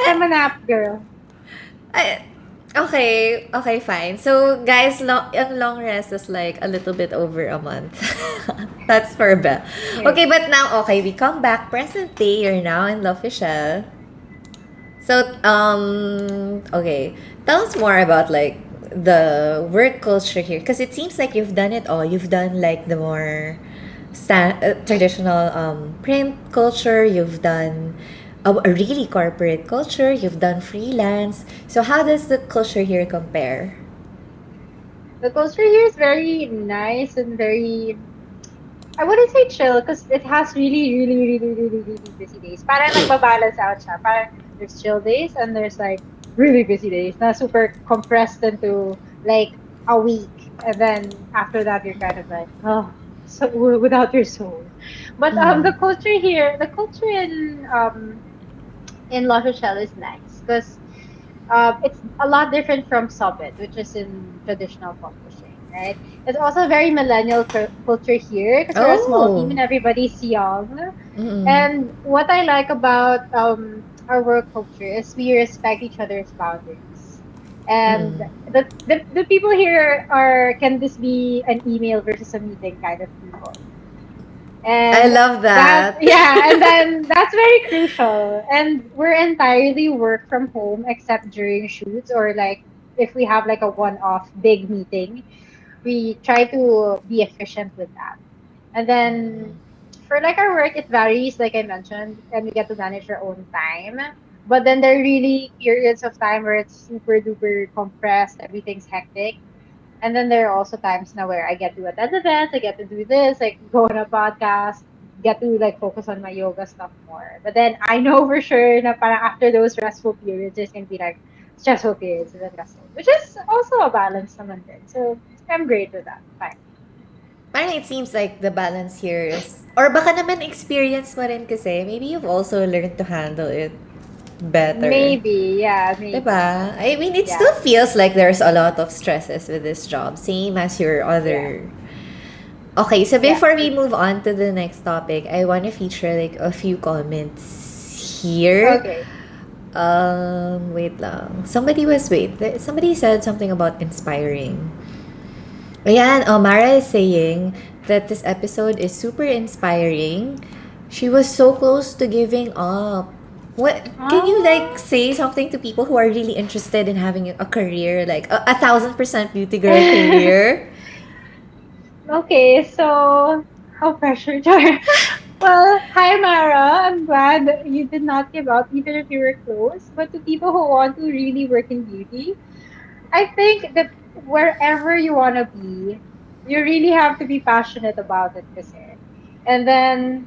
I'm a nap girl. I, okay, fine. So, guys, ang long rest is like a little bit over a month. That's for Belle. Okay. Okay, but now, okay, we come back. Present day, you're now in L'Officiel. So, okay, tell us more about like the work culture here, because it seems like you've done it all. You've done like the more traditional print culture. You've done a really corporate culture. You've done freelance. So, how does the culture here compare? The culture here is very nice and very, I wouldn't say chill because it has really, really, really, really, really busy days. Parang nagbabalance out siya. Parang there's chill days and there's like really busy days na super compressed into like a week. And then after that, you're kind of like, oh, so without your soul. But Mm. the culture here, the culture in La Rochelle is nice because it's a lot different from Summit, which is in traditional publishing, right? It's also very millennial culture here because we're a small team Oh. and everybody's young. Mm-mm. And what I like about our work culture is we respect each other's boundaries. And Mm-mm. the people here are can this be an email versus a meeting kind of people. I And love that, that. yeah, and then that's very crucial. And we're entirely work from home except during shoots or like if we have like a one-off big meeting, we try to be efficient with that. And then for like our work, it varies, like I mentioned, and we get to manage our own time. But then there are really periods of time where it's super duper compressed, everything's hectic. And then there are also times now where I get to attend events, I get to do this, like go on a podcast, get to like focus on my yoga stuff more. But then I know for sure na parang after those restful periods, there's gonna be like stressful periods and then restful, which is also a balance naman din. So I'm great with that. Fine. Parang it seems like the balance here is, or baka naman experience mo rin kasi, maybe you've also learned to handle it better. Maybe, yeah, maybe. Diba? I mean, it Yeah, still feels like there's a lot of stresses with this job, same as your yeah, other. Okay, so yeah. before we move on to the next topic, I want to feature like a few comments here. Okay. Wait lang. Somebody said something about inspiring. Ayan, Mara is saying that this episode is super inspiring. She was so close to giving up. What can you like Ah. say something to people who are really interested in having a career, like a 1,000% beauty girl career? Okay, so how pressure, Jar. Well, hi Mara. I'm glad that you did not give up, even if you were close. But to people who want to really work in beauty, I think that wherever you want to be, you really have to be passionate about it, kasi. And then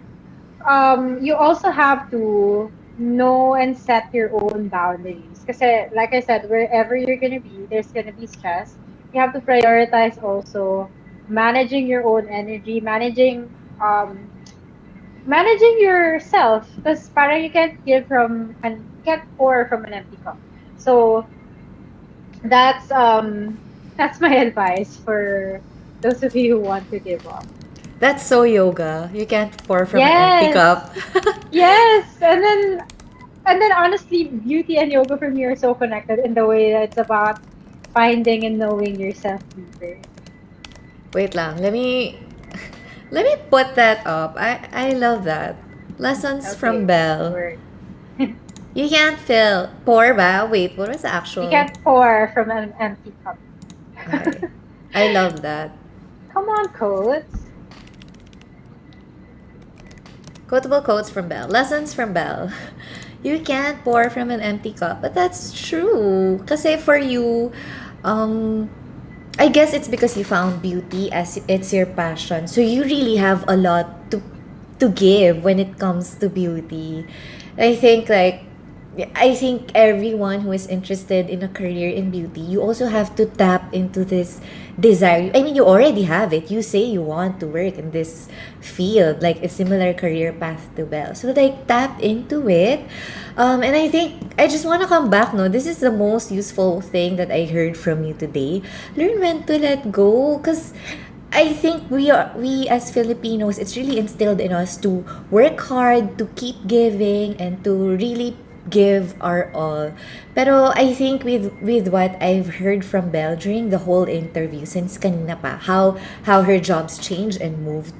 you also have to know and set your own boundaries. Because, like I said, wherever you're gonna be, there's gonna be stress. You have to prioritize also managing your own energy, um managing yourself. Because para you can't give from and can't pour from an empty cup. So that's that's my advice for those of you who want to give up. That's so yoga. You can't pour from an empty Yes. cup. Yes. And then honestly, beauty and yoga for me are so connected in the way that it's about finding and knowing yourself deeper. Wait lang. Let me put that up. I love that. Lessons from Okay. Belle. Word. You can't fill pour ba? Wait, what was the You actual? can't pour from an empty cup. Okay. I love that. Come on, quotes. Quotable quotes from Belle. Lessons from Belle. You can't pour from an empty cup. But that's true. Kasi for you, um, I guess it's because you found beauty as it's your passion. So you really have a lot to give when it comes to beauty. I think like I think everyone who is interested in a career in beauty, you also have to tap into this desire. I mean, you already have it. You say you want to work in this field, like a similar career path to Belle. So like tap into it. And I think I just want to come back. No, this is the most useful thing that I heard from you today. Learn when to let go, cause I think we as Filipinos, it's really instilled in us to work hard, to keep giving, and to really give our all. Pero I think with what I've heard from Belle during the whole interview since kanina pa, how her jobs changed and moved,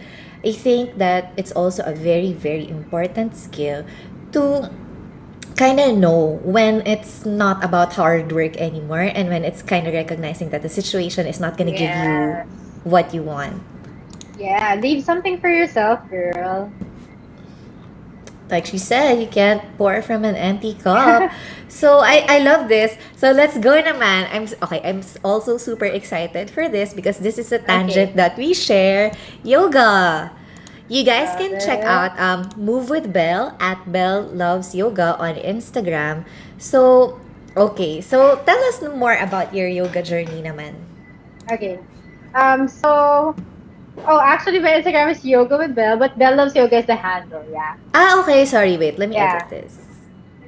I think that it's also a very very important skill to kind of know when it's not about hard work anymore and when it's kind of recognizing that the situation is not going to give you Yes. what you want. Yeah, leave something for yourself, girl. Like she said, you can't pour from an empty cup. So I love this. So let's go naman. Okay, also super excited for this because this is a Okay, tangent that we share. Yoga. You guys love can check it. out Move with Belle at Belle Loves Yoga on Instagram. So, okay. So, tell us more about your yoga journey naman. Okay. So, oh, actually, my Instagram is Yoga with Belle, but Belle Loves Yoga is the handle. Yeah. Ah, okay. Sorry, wait. Let me Yeah. edit this.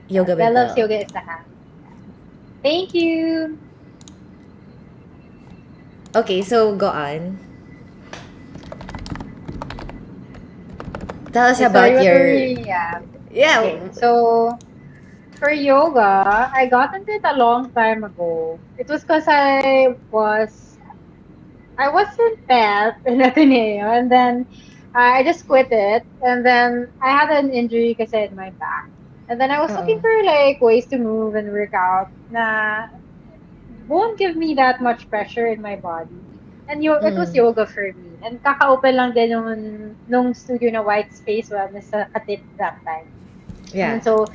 Yeah. Yoga with Belle Loves Belle. Yoga is the handle. Thank you. Okay, so go on. Tell us Okay, sorry, about what were your we? Yeah. yeah. Okay, so for yoga, I got into it a long time ago. It was because I was in PET in Ateneo, and then I just quit it, and then I had an injury because I had my back, and then I was Uh-oh. looking for like ways to move and work out na won't give me that much pressure in my body. And it was Mm. yoga for me. And kaka-open lang din nung studio na White Space Wellness sa Katip that time. And Yeah. then so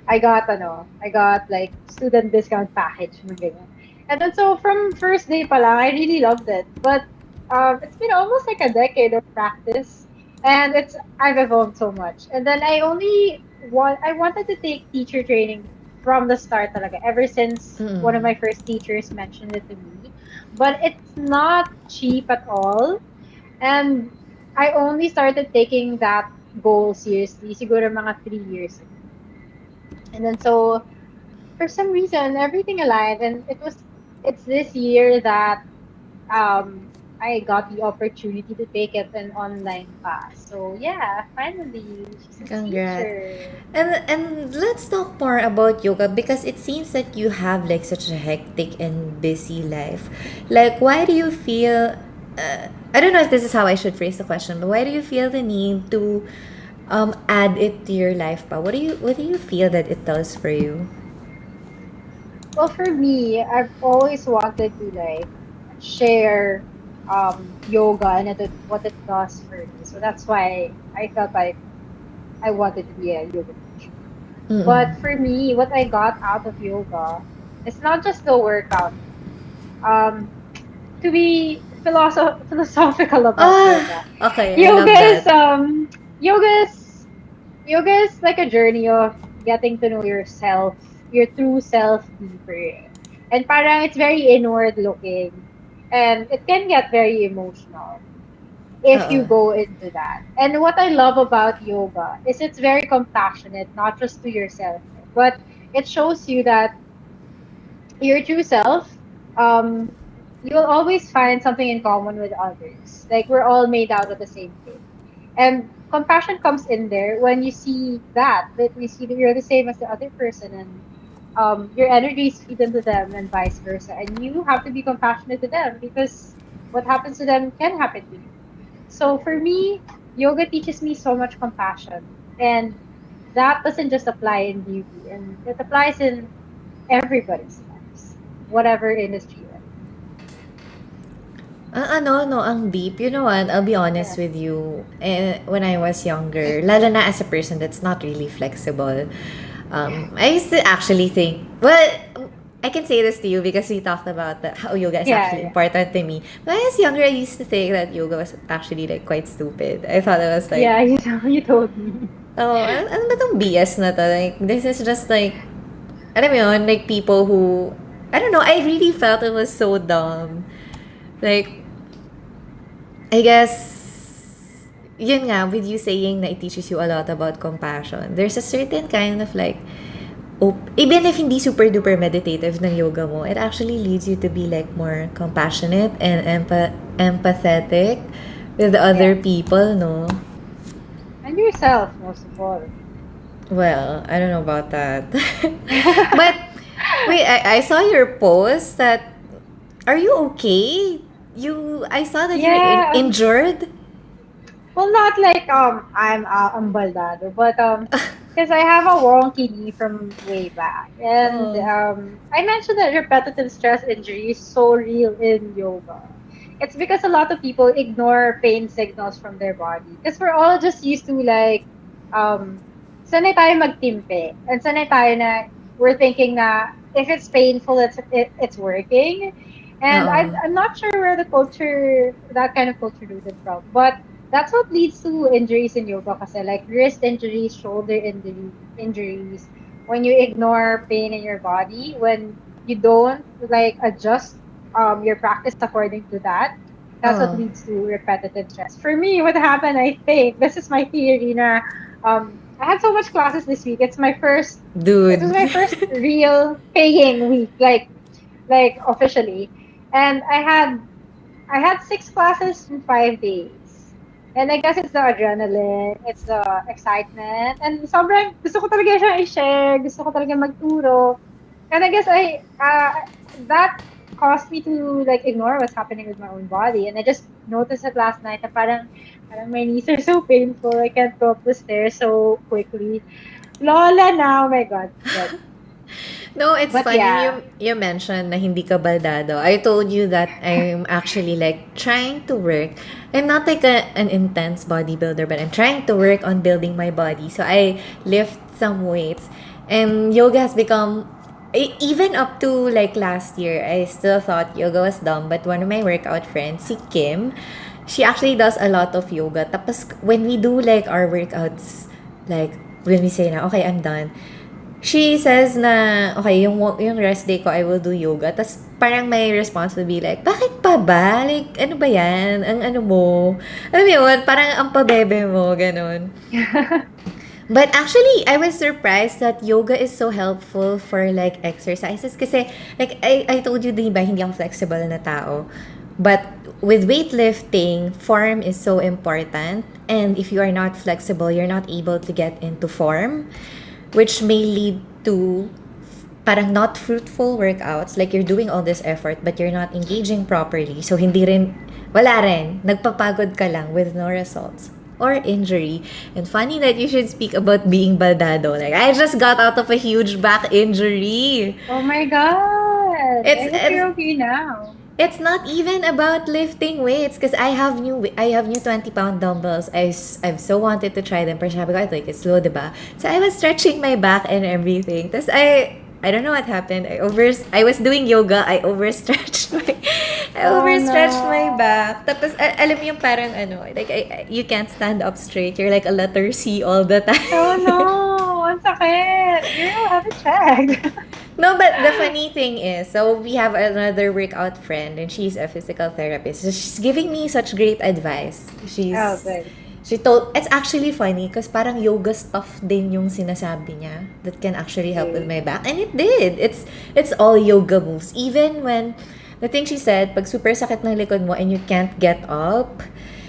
I got like student discount package, mga ganyan. And then so from first day pa lang, I really loved it. But it's been almost like a decade of practice, and I've evolved so much. And then I wanted to take teacher training from the start talaga, ever since one of Mm. my first teachers mentioned it to me. But it's not cheap at all, and I only started taking that goal seriously siguro mga 3 years ago. And then so for some reason everything aligned, and it's this year that I got the opportunity to take it an online class. So yeah, finally she's a Congrats. teacher. And let's talk more about yoga because it seems that you have like such a hectic and busy life. Like why do you feel I don't know if this is how I should phrase the question, but why do you feel the need to add it to your life pa? What do you feel that it does for you? Well, for me, I've always wanted to like share yoga and what it does for me. So that's why I felt like I wanted to be a yoga teacher. Mm-mm. But for me, what I got out of yoga is not just the workout. Um, to be philosophical about yoga, Ah, okay, I yoga love is that. yoga is yoga is like a journey of getting to know yourself, your true self deeper. And parang it's very inward looking, and it can get very emotional if you Oo. go into that. And what I love about yoga is it's very compassionate, not just to yourself, but it shows you that your true self, um, you'll always find something in common with others. Like we're all made out of the same thing. And compassion comes in there when you see that you see that you're the same as the other person, and your energies feed into them and vice versa. And you have to be compassionate to them because what happens to them can happen to you. So for me, yoga teaches me so much compassion. And that doesn't just apply in beauty, and it applies in everybody's lives, whatever industry you're Ang deep. You know what? I'll be in. honest Yeah. with you. When I was younger, lalo na as a person that's not really flexible, I used to actually think, well, I can say this to you because we talked about how yoga is Yeah, actually yeah. important to me. When I was younger, I used to think that yoga was actually like quite stupid. I thought it was like, Yeah, you told me. oh, ano ba tong BS na to? Like, this is just like, alam mo yun, like people who, I don't know, I really felt it was so dumb. Like, I guess, yun nga, with you saying na it teaches you a lot about compassion, there's a certain kind of like, even if hindi super duper meditative ng yoga mo, it actually leads you to be like more compassionate and empathetic with other Yes. people, no? And yourself, most of all. Well, I don't know about that. But wait, I saw your post that are you okay? I saw that you're Yeah, injured. well, not like I'm baldado, but because I have a wonky knee from way back, and Oh. I mentioned that repetitive stress injury is so real in yoga. It's because a lot of people ignore pain signals from their body, because we're all just used to like sanay tayo magtimpe, and sanay tayo na we're thinking na if it's painful, it's working. And Oo. I'm not sure where the culture, that kind of culture rooted from, but that's what leads to injuries in yoga kasi like wrist injuries, injuries, when you ignore pain in your body, when you don't like adjust your practice according to that, that's what Oo. leads to repetitive stress. For me, what happened, I think, this is my theory na I had so much classes this week. It was Dude. my first real paying week, like officially. And I had 6 classes in 5 days. And I guess it's the adrenaline, it's the excitement, and sobrang gusto ko talaga siya i-share, gusto ko talaga magturo. And I guess that caused me to like ignore what's happening with my own body. And I just noticed it last night na parang my knees are so painful. I can't go up the stairs so quickly. Lola na, oh my God. No, it's But funny yeah. you mentioned na hindi ka baldado. I told you that I'm actually like trying to work. I'm not like an intense bodybuilder, but I'm trying to work on building my body. So I lift some weights. And yoga has become even up to like last year, I still thought yoga was dumb. But one of my workout friends, si Kim, she actually does a lot of yoga. Tapos when we do like our workouts, like when we say na, okay, I'm done. She says na, okay, yung rest day ko, I will do yoga. Tapos parang my response will be like, bakit pa ba? Like, ano ba yan? Ang ano mo? Alam mo yun, parang ang pabebe mo, ganun. But actually, I was surprised that yoga is so helpful for like exercises. Kasi, like, I told you, di ba, hindi ako flexible na tao. But with weightlifting, form is so important. And if you are not flexible, you're not able to get into form, which may lead to parang not fruitful workouts. Like you're doing all this effort, but you're not engaging properly. So, hindi rin, wala rin. Nagpapagod ka lang with no results or injury. And funny that you should speak about being baldado. Like, I just got out of a huge back injury. Oh my God. It's I hope it's you're okay now. it's not even about lifting weights because I have new 20-pound dumbbells. I've so wanted to try them. Pero sabi ko, I think it's slow, diba? So I was stretching my back and everything. Tapos I don't know what happened. I was doing yoga. I Oh overstretched my no. back. Tapos alam mo yung parang ano, like you can't stand up straight. You're like a letter C all the Oh time. no. Ang sakit. Girl, have it checked. No, but the funny thing is, so we have another workout friend and she's a physical therapist. So she's giving me such great advice. Oh, good. She told, it's actually funny because parang yoga stuff din yung sinasabi niya that can actually help with Okay. my back. And it did. It's all yoga moves. Even when, the thing she said, pag super sakit ng likod mo and you can't get up,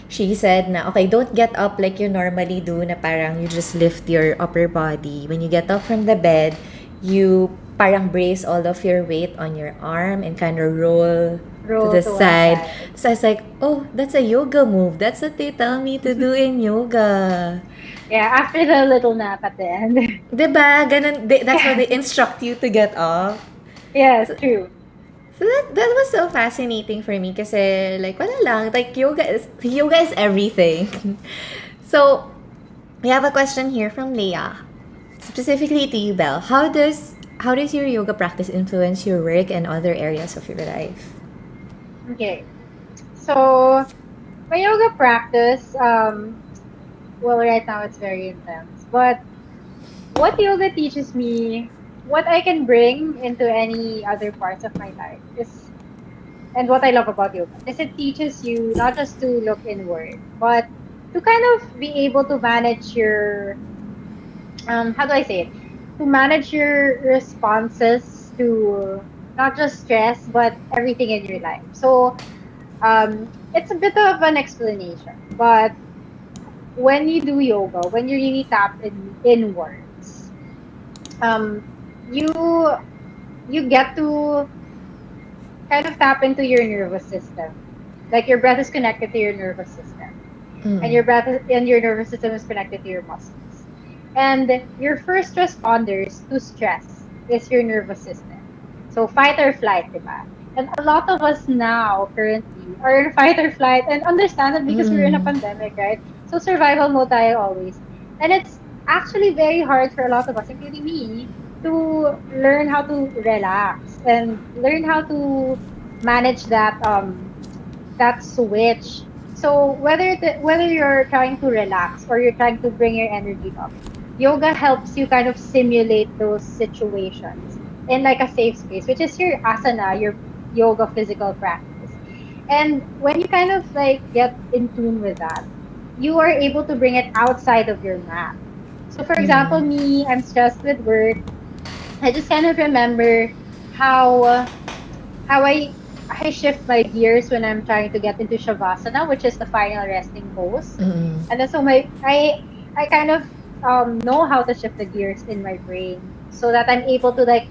she said na, okay, don't get up like you normally do na parang you just lift your upper body. When you get up from the bed, you parang brace all of your weight on your arm and kind of roll to Roll the to one side. side. So I was like, oh, that's a yoga move. That's what they tell me to do in yoga. Yeah, after the little nap at the end. Diba? Ganun, that's how Yeah. they instruct you to get up. Yes, So, true. so that was so fascinating for me kasi like wala lang, like yoga is everything. So, we have a question here from Leah. Specifically to you, Belle. How does your yoga practice influence your work and other areas of your life? Okay. So my yoga practice, well, right now it's very intense. But what yoga teaches me, what I can bring into any other parts of my life is, and what I love about yoga is it teaches you not just to look inward, but to kind of be able to manage your, how do I say it? To manage your responses to not just stress, but everything in your life. So It's a bit of an explanation, but when you do yoga, when you really tap inwards, um, you you get to kind of tap into your nervous system. Like your breath is connected to your nervous system, and Mm. your nervous system is connected to your muscles. And your first responders to stress is your nervous system. So fight or flight, diba? And a lot of us now currently are in fight or flight, and understandably because we're in a Mm. pandemic, right? So survival mode tayo always. And it's actually very hard for a lot of us, including me, to learn how to relax and learn how to manage that switch. So whether you're trying to relax or you're trying to bring your energy up, yoga helps you kind of simulate those situations in like a safe space, which is your asana, your yoga physical practice. And when you kind of like get in tune with that, you are able to bring it outside of your mat. So for example, Mm. me, I'm stressed with work. I just kind of remember how how I shift my gears when I'm trying to get into shavasana, which is the final resting pose. Mm. And then so I kind of know how to shift the gears in my brain so that I'm able to like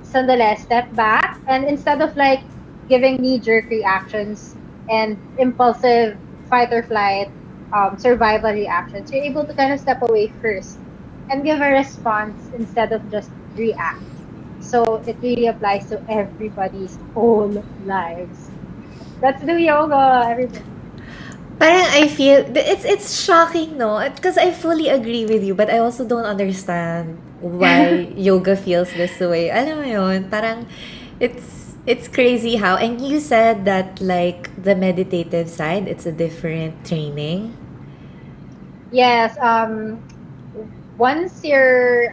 sandali, step back, and instead of like giving knee jerk reactions and impulsive fight or flight survival reactions, you're able to kind of step away first and give a response instead of just react. So it really applies to everybody's whole lives. Let's do yoga, everybody. Parang I feel it's shocking, no? Because I fully agree with you, but I also don't understand why yoga feels this way. Alam mo yun, parang it's crazy how, and you said that like the meditative side, it's a different training. Yes, once you're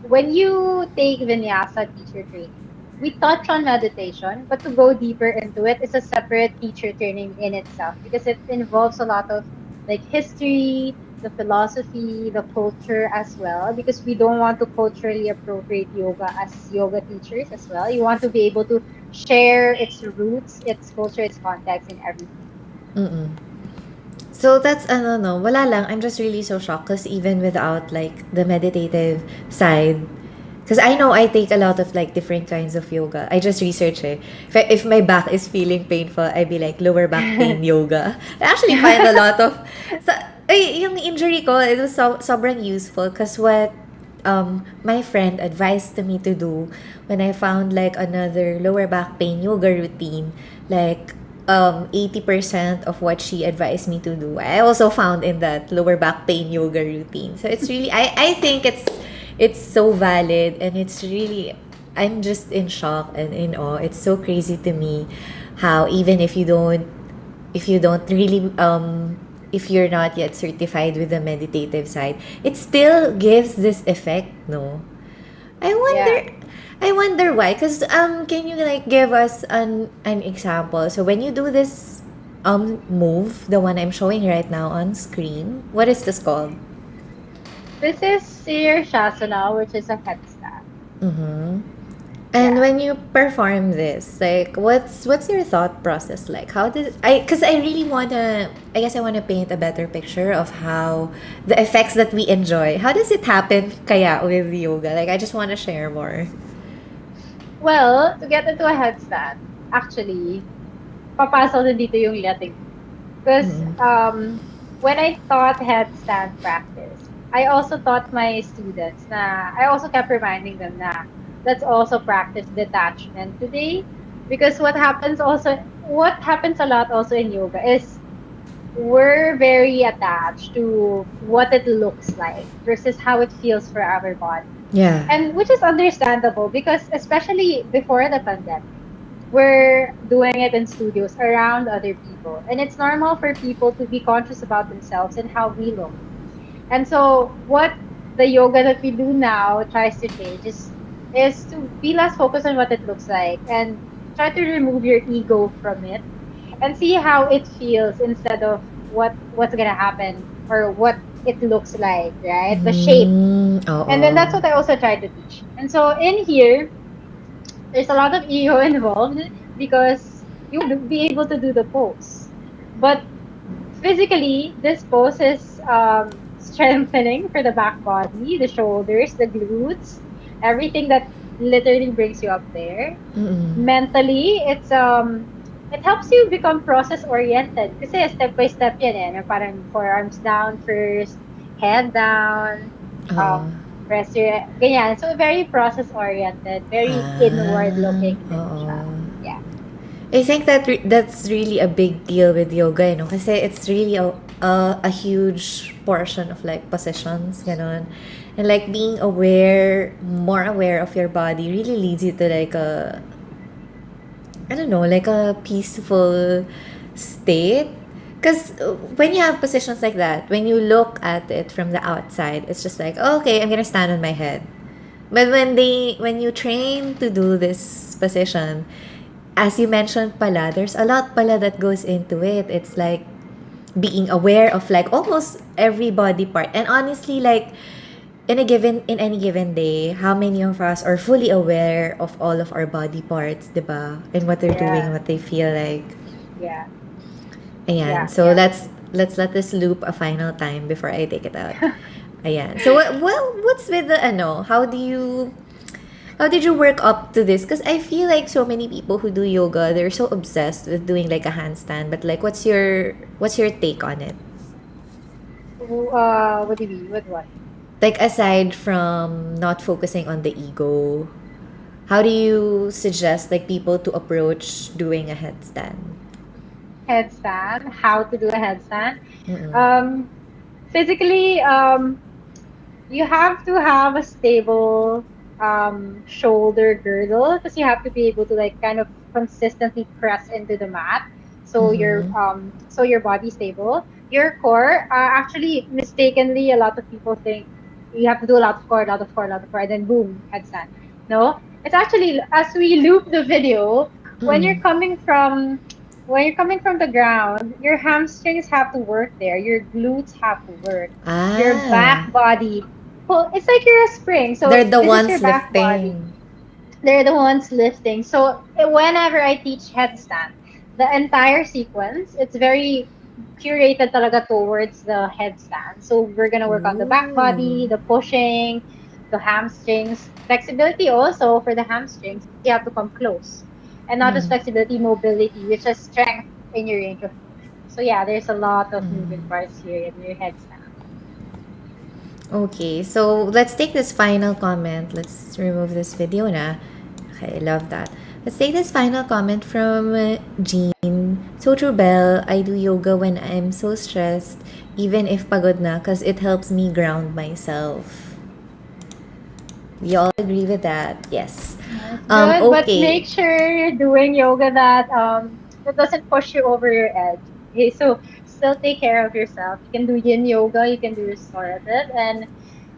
when you take vinyasa teacher training, we touch on meditation, but to go deeper into it is a separate teacher training in itself because it involves a lot of like history, the philosophy, the culture as well. Because we don't want to culturally appropriate yoga as yoga teachers as well. You want to be able to share its roots, its culture, its context, and everything. Mm-mm. So that's ano no, wala lang. I'm just really so shocked because even without like the meditative side, because I know I take a lot of like different kinds of yoga. I just research it. If my back is feeling painful, I'd be like lower back pain yoga. I actually find a lot of sa yung injury ko, it was sobrang useful because what my friend advised to me to do when I found like another lower back pain yoga routine, like 80% of what she advised me to do, I also found in that lower back pain yoga routine. So it's really, I think it's so valid, and it's really, I'm just in shock and in awe. It's so crazy to me how even if you don't really if you're not yet certified with the meditative side, it still gives this effect, no? I Yeah. wonder I wonder why. Cause can you like give us an example? So when you do this move, the one I'm showing right now on screen, what is this called? This is Shasana, which is a headstand. Mm-hmm. And Yeah. when you perform this, like what's your thought process like? How did I cuz I really want to, I guess I want to paint a better picture of how the effects that we enjoy. How does it happen kaya with yoga? Like I just want to share more. Well, to get into a headstand, actually, papasok na dito yung letting go. Because Mm-hmm. when I taught headstand practice, I also taught my students I also kept reminding them let's also practice detachment today. Because what happens a lot also in yoga is we're very attached to what it looks like versus how it feels for our body. Yeah. And which is understandable because especially before the pandemic, we're doing it in studios around other people. And it's normal for people to be conscious about themselves and how we look. And so what the yoga that we do now tries to change is to be less focused on what it looks like and try to remove your ego from it and see how it feels instead of what's gonna happen or what it looks like, right? The shape. And then that's Oo. what I also try to teach. And so in here, there's a lot of ego involved because you would be able to do the pose. But physically, this pose is strengthening for the back body, the shoulders, the glutes, everything that literally brings you up there. Mm-mm. Mentally, it helps you become process oriented kasi step by step yan eh. Na parang forearms down first, head down, Oo. um, press your, ganyan. So, very process oriented, very inward looking din Oo. siya. Yeah. I think that's really a big deal with yoga, you know, kasi it's really a huge portion of like positions, ganon. And like being aware, more aware of your body really leads you to like I don't know, like a peaceful state. Because when you have positions like that, when you look at it from the outside, it's just like, oh, okay, I'm gonna stand on my head. But when you train to do this position, as you mentioned pala, there's a lot pala that goes into it. It's like being aware of like almost every body part. And honestly, like in any given day, how many of us are fully aware of all of our body parts, 'di ba? And what they're doing, Yeah. what they feel like. Yeah. Ayan. Yeah. So Yeah. let's let this loop a final time before I take it out. Ayan. So what's with the ano? How did you work up to this? Because I feel like so many people who do yoga, they're so obsessed with doing like a handstand. But like, what's your take on it? What do you mean? With what? Like aside from not focusing on the ego, how do you suggest like people to approach doing a headstand? Headstand. How to do a headstand? Mm-mm. Um, physically, you have to have a stable shoulder girdle because you have to be able to like kind of consistently press into the mat Mm-hmm. so your body's stable. Your core, actually mistakenly a lot of people think you have to do a lot of core, a lot of core, a lot of core, and then boom, headstand. No, it's actually as we loop the video, when Mm-mm. you're coming from when you're coming from the ground, your hamstrings have to work there, your glutes have to work, your Ah, back body. Well, it's like you're a spring. they're So the this is ones your back body. lifting. They're the ones lifting. So whenever I teach headstand, the entire sequence, it's very curated talaga towards the headstand. So we're gonna work on the back Ooh. body, the pushing, the hamstrings, flexibility also for the hamstrings. You have to come close, and not just Mm. flexibility, mobility, which is strength in your range of motion. So yeah, there's a lot of moving Mm. parts here in your headstand. Okay, so let's take this final comment. Let's remove this video na. Okay, I love that. Let's take this final comment from Jean. So true, Belle. I do yoga when I'm so stressed, even if pagod na, because it helps me ground myself. We all agree with that. Yes. That's good, but Okay. make sure you're doing yoga that doesn't push you over your edge. Okay, so still take care of yourself. You can do yin yoga, you can do restorative, and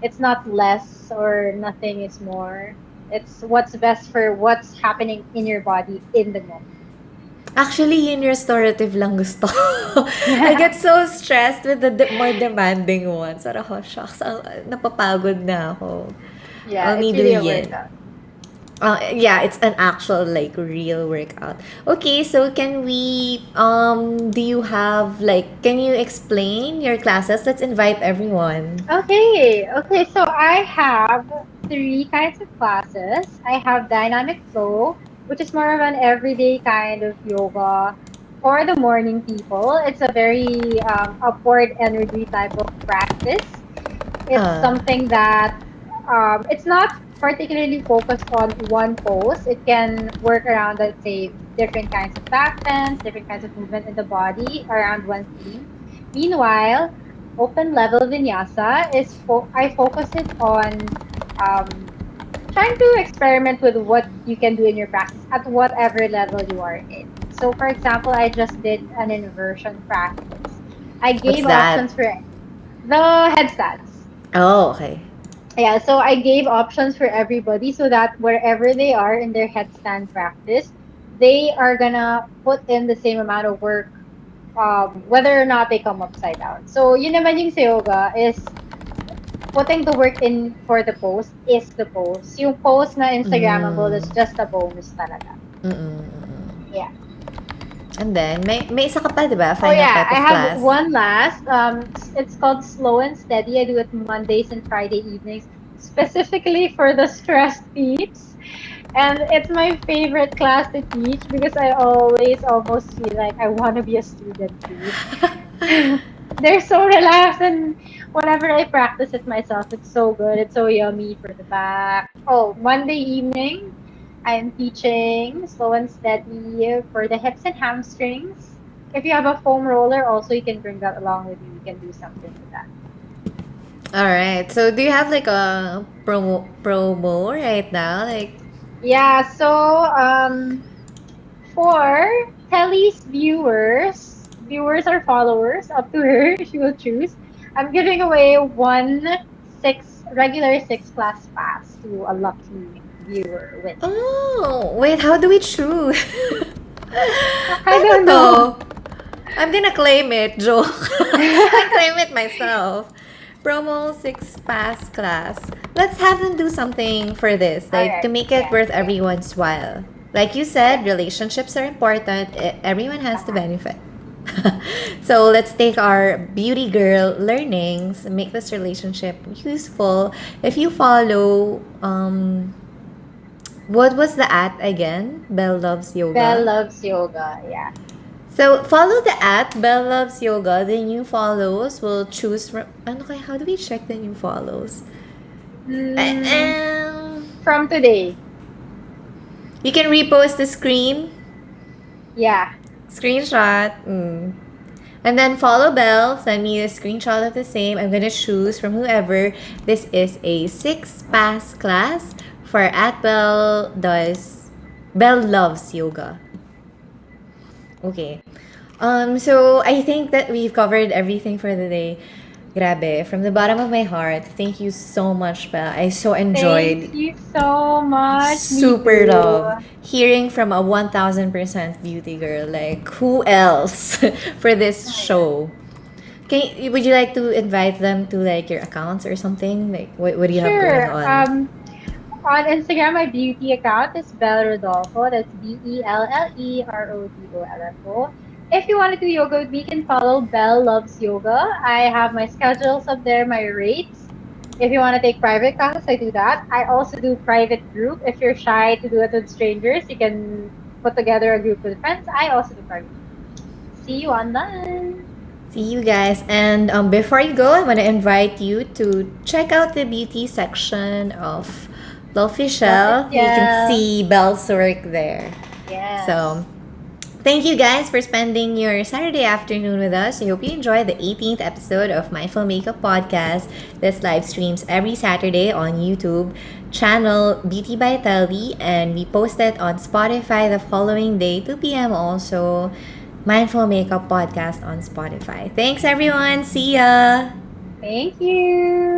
it's not less or nothing is more. It's what's best for what's happening in your body in the moment. Actually, yun restorative lang gusto ko. I get so stressed with the more demanding ones. Parang, oh, shucks, napapagod na ako. Yeah, Only it's do really a yin. workout. Yeah, it's an actual like real workout. Okay, so can we do you have like can you explain your classes? Let's invite everyone. Okay, so I have three kinds of classes. I have dynamic flow, which is more of an everyday kind of yoga for the morning people. It's a very upward energy type of practice. It's Uh, something that it's not particularly focused on one pose. It can work around, let's say, different kinds of back bends, different kinds of movement in the body around one theme. Meanwhile, open level vinyasa I focus it on um, trying to experiment with what you can do in your practice at whatever level you are in. So, for example, I just did an inversion practice. I what's gave that? options for the headstands. Oh, okay. Yeah, so I gave options for everybody so that wherever they are in their headstand practice, they are gonna put in the same amount of work, whether or not they come upside down. So yun naman yung sa yoga is putting the work in for the pose is the pose. Yung pose na Instagrammable is Mm. just a bonus talaga. Mm-mm. Yeah. And then, may isa ka pa, di ba? Oh Final yeah, type I of have class. one last. It's called Slow and Steady. I do it Mondays and Friday evenings, specifically for the stressed peeps. And it's my favorite class to teach because I always almost feel like I want to be a student too. They're so relaxed, and whenever I practice it myself, it's so good. It's so yummy for the back. Oh, Monday evening, I'm teaching slow and steady for the hips and hamstrings. If you have a foam roller, also you can bring that along with you. You can do something with that. All right. So, do you have like a promo right now? Like, Yeah, so for Kelly's viewers or followers, up to her, she will choose. I'm giving away one regular six class pass to a lucky viewer winner. oh, wait, how do we choose? I Paano don't to? know. I'm gonna claim it, joke. I claim it myself. Promo 6 pass class. Let's have them do something for this, All like to right. make it Yeah. worth Yeah. everyone's while. Like you said, Yeah. relationships are important. Everyone has to Uh-huh. benefit. So let's take our beauty girl learnings, make this relationship useful. If you follow, what was the at again? Belle Loves Belle Yoga. loves yoga. Yeah. So, follow the at Belle Loves Yoga. The new follows will choose from... Ano kaya? How do we check the new follows? Mm, Um, from today. you can repost the Yeah. screenshot. And then follow Belle. Send me a screenshot of the same. I'm gonna choose from whoever. This is a 6 pass class for at Belle Loves Yoga. Okay. So I think that we've covered everything for the day. Grabe, from the bottom of my heart, thank you so much, Belle. I so Thank enjoyed, you so much. Me super too. love hearing from a 1000% beauty girl. Like, who else for this Oh yeah. show? Would you like to invite them to like your accounts or something? Like, what do you have going Sure. on? On Instagram, my beauty account is Belle Rodolfo. That's BelleRodolfo. If you want to do yoga with me, you can follow Belle Loves Yoga. I have my schedules up there, my rates. If you want to take private classes, I do that. I also do private group. If you're shy to do it with strangers, you can put together a group with friends. I also do private group. See you online. See you guys. And before you go, I want to invite you to check out the beauty section of The L'Officiel. You can official. see Belle's work there. Yes. So, thank you guys for spending your Saturday afternoon with us. I hope you enjoyed the 18th episode of Mindful Makeup Podcast. This live streams every Saturday on YouTube channel Beauty by Telly, and we post it on Spotify the following day, 2 p.m. also. Mindful Makeup Podcast on Spotify. Thanks, everyone. See ya. Thank you.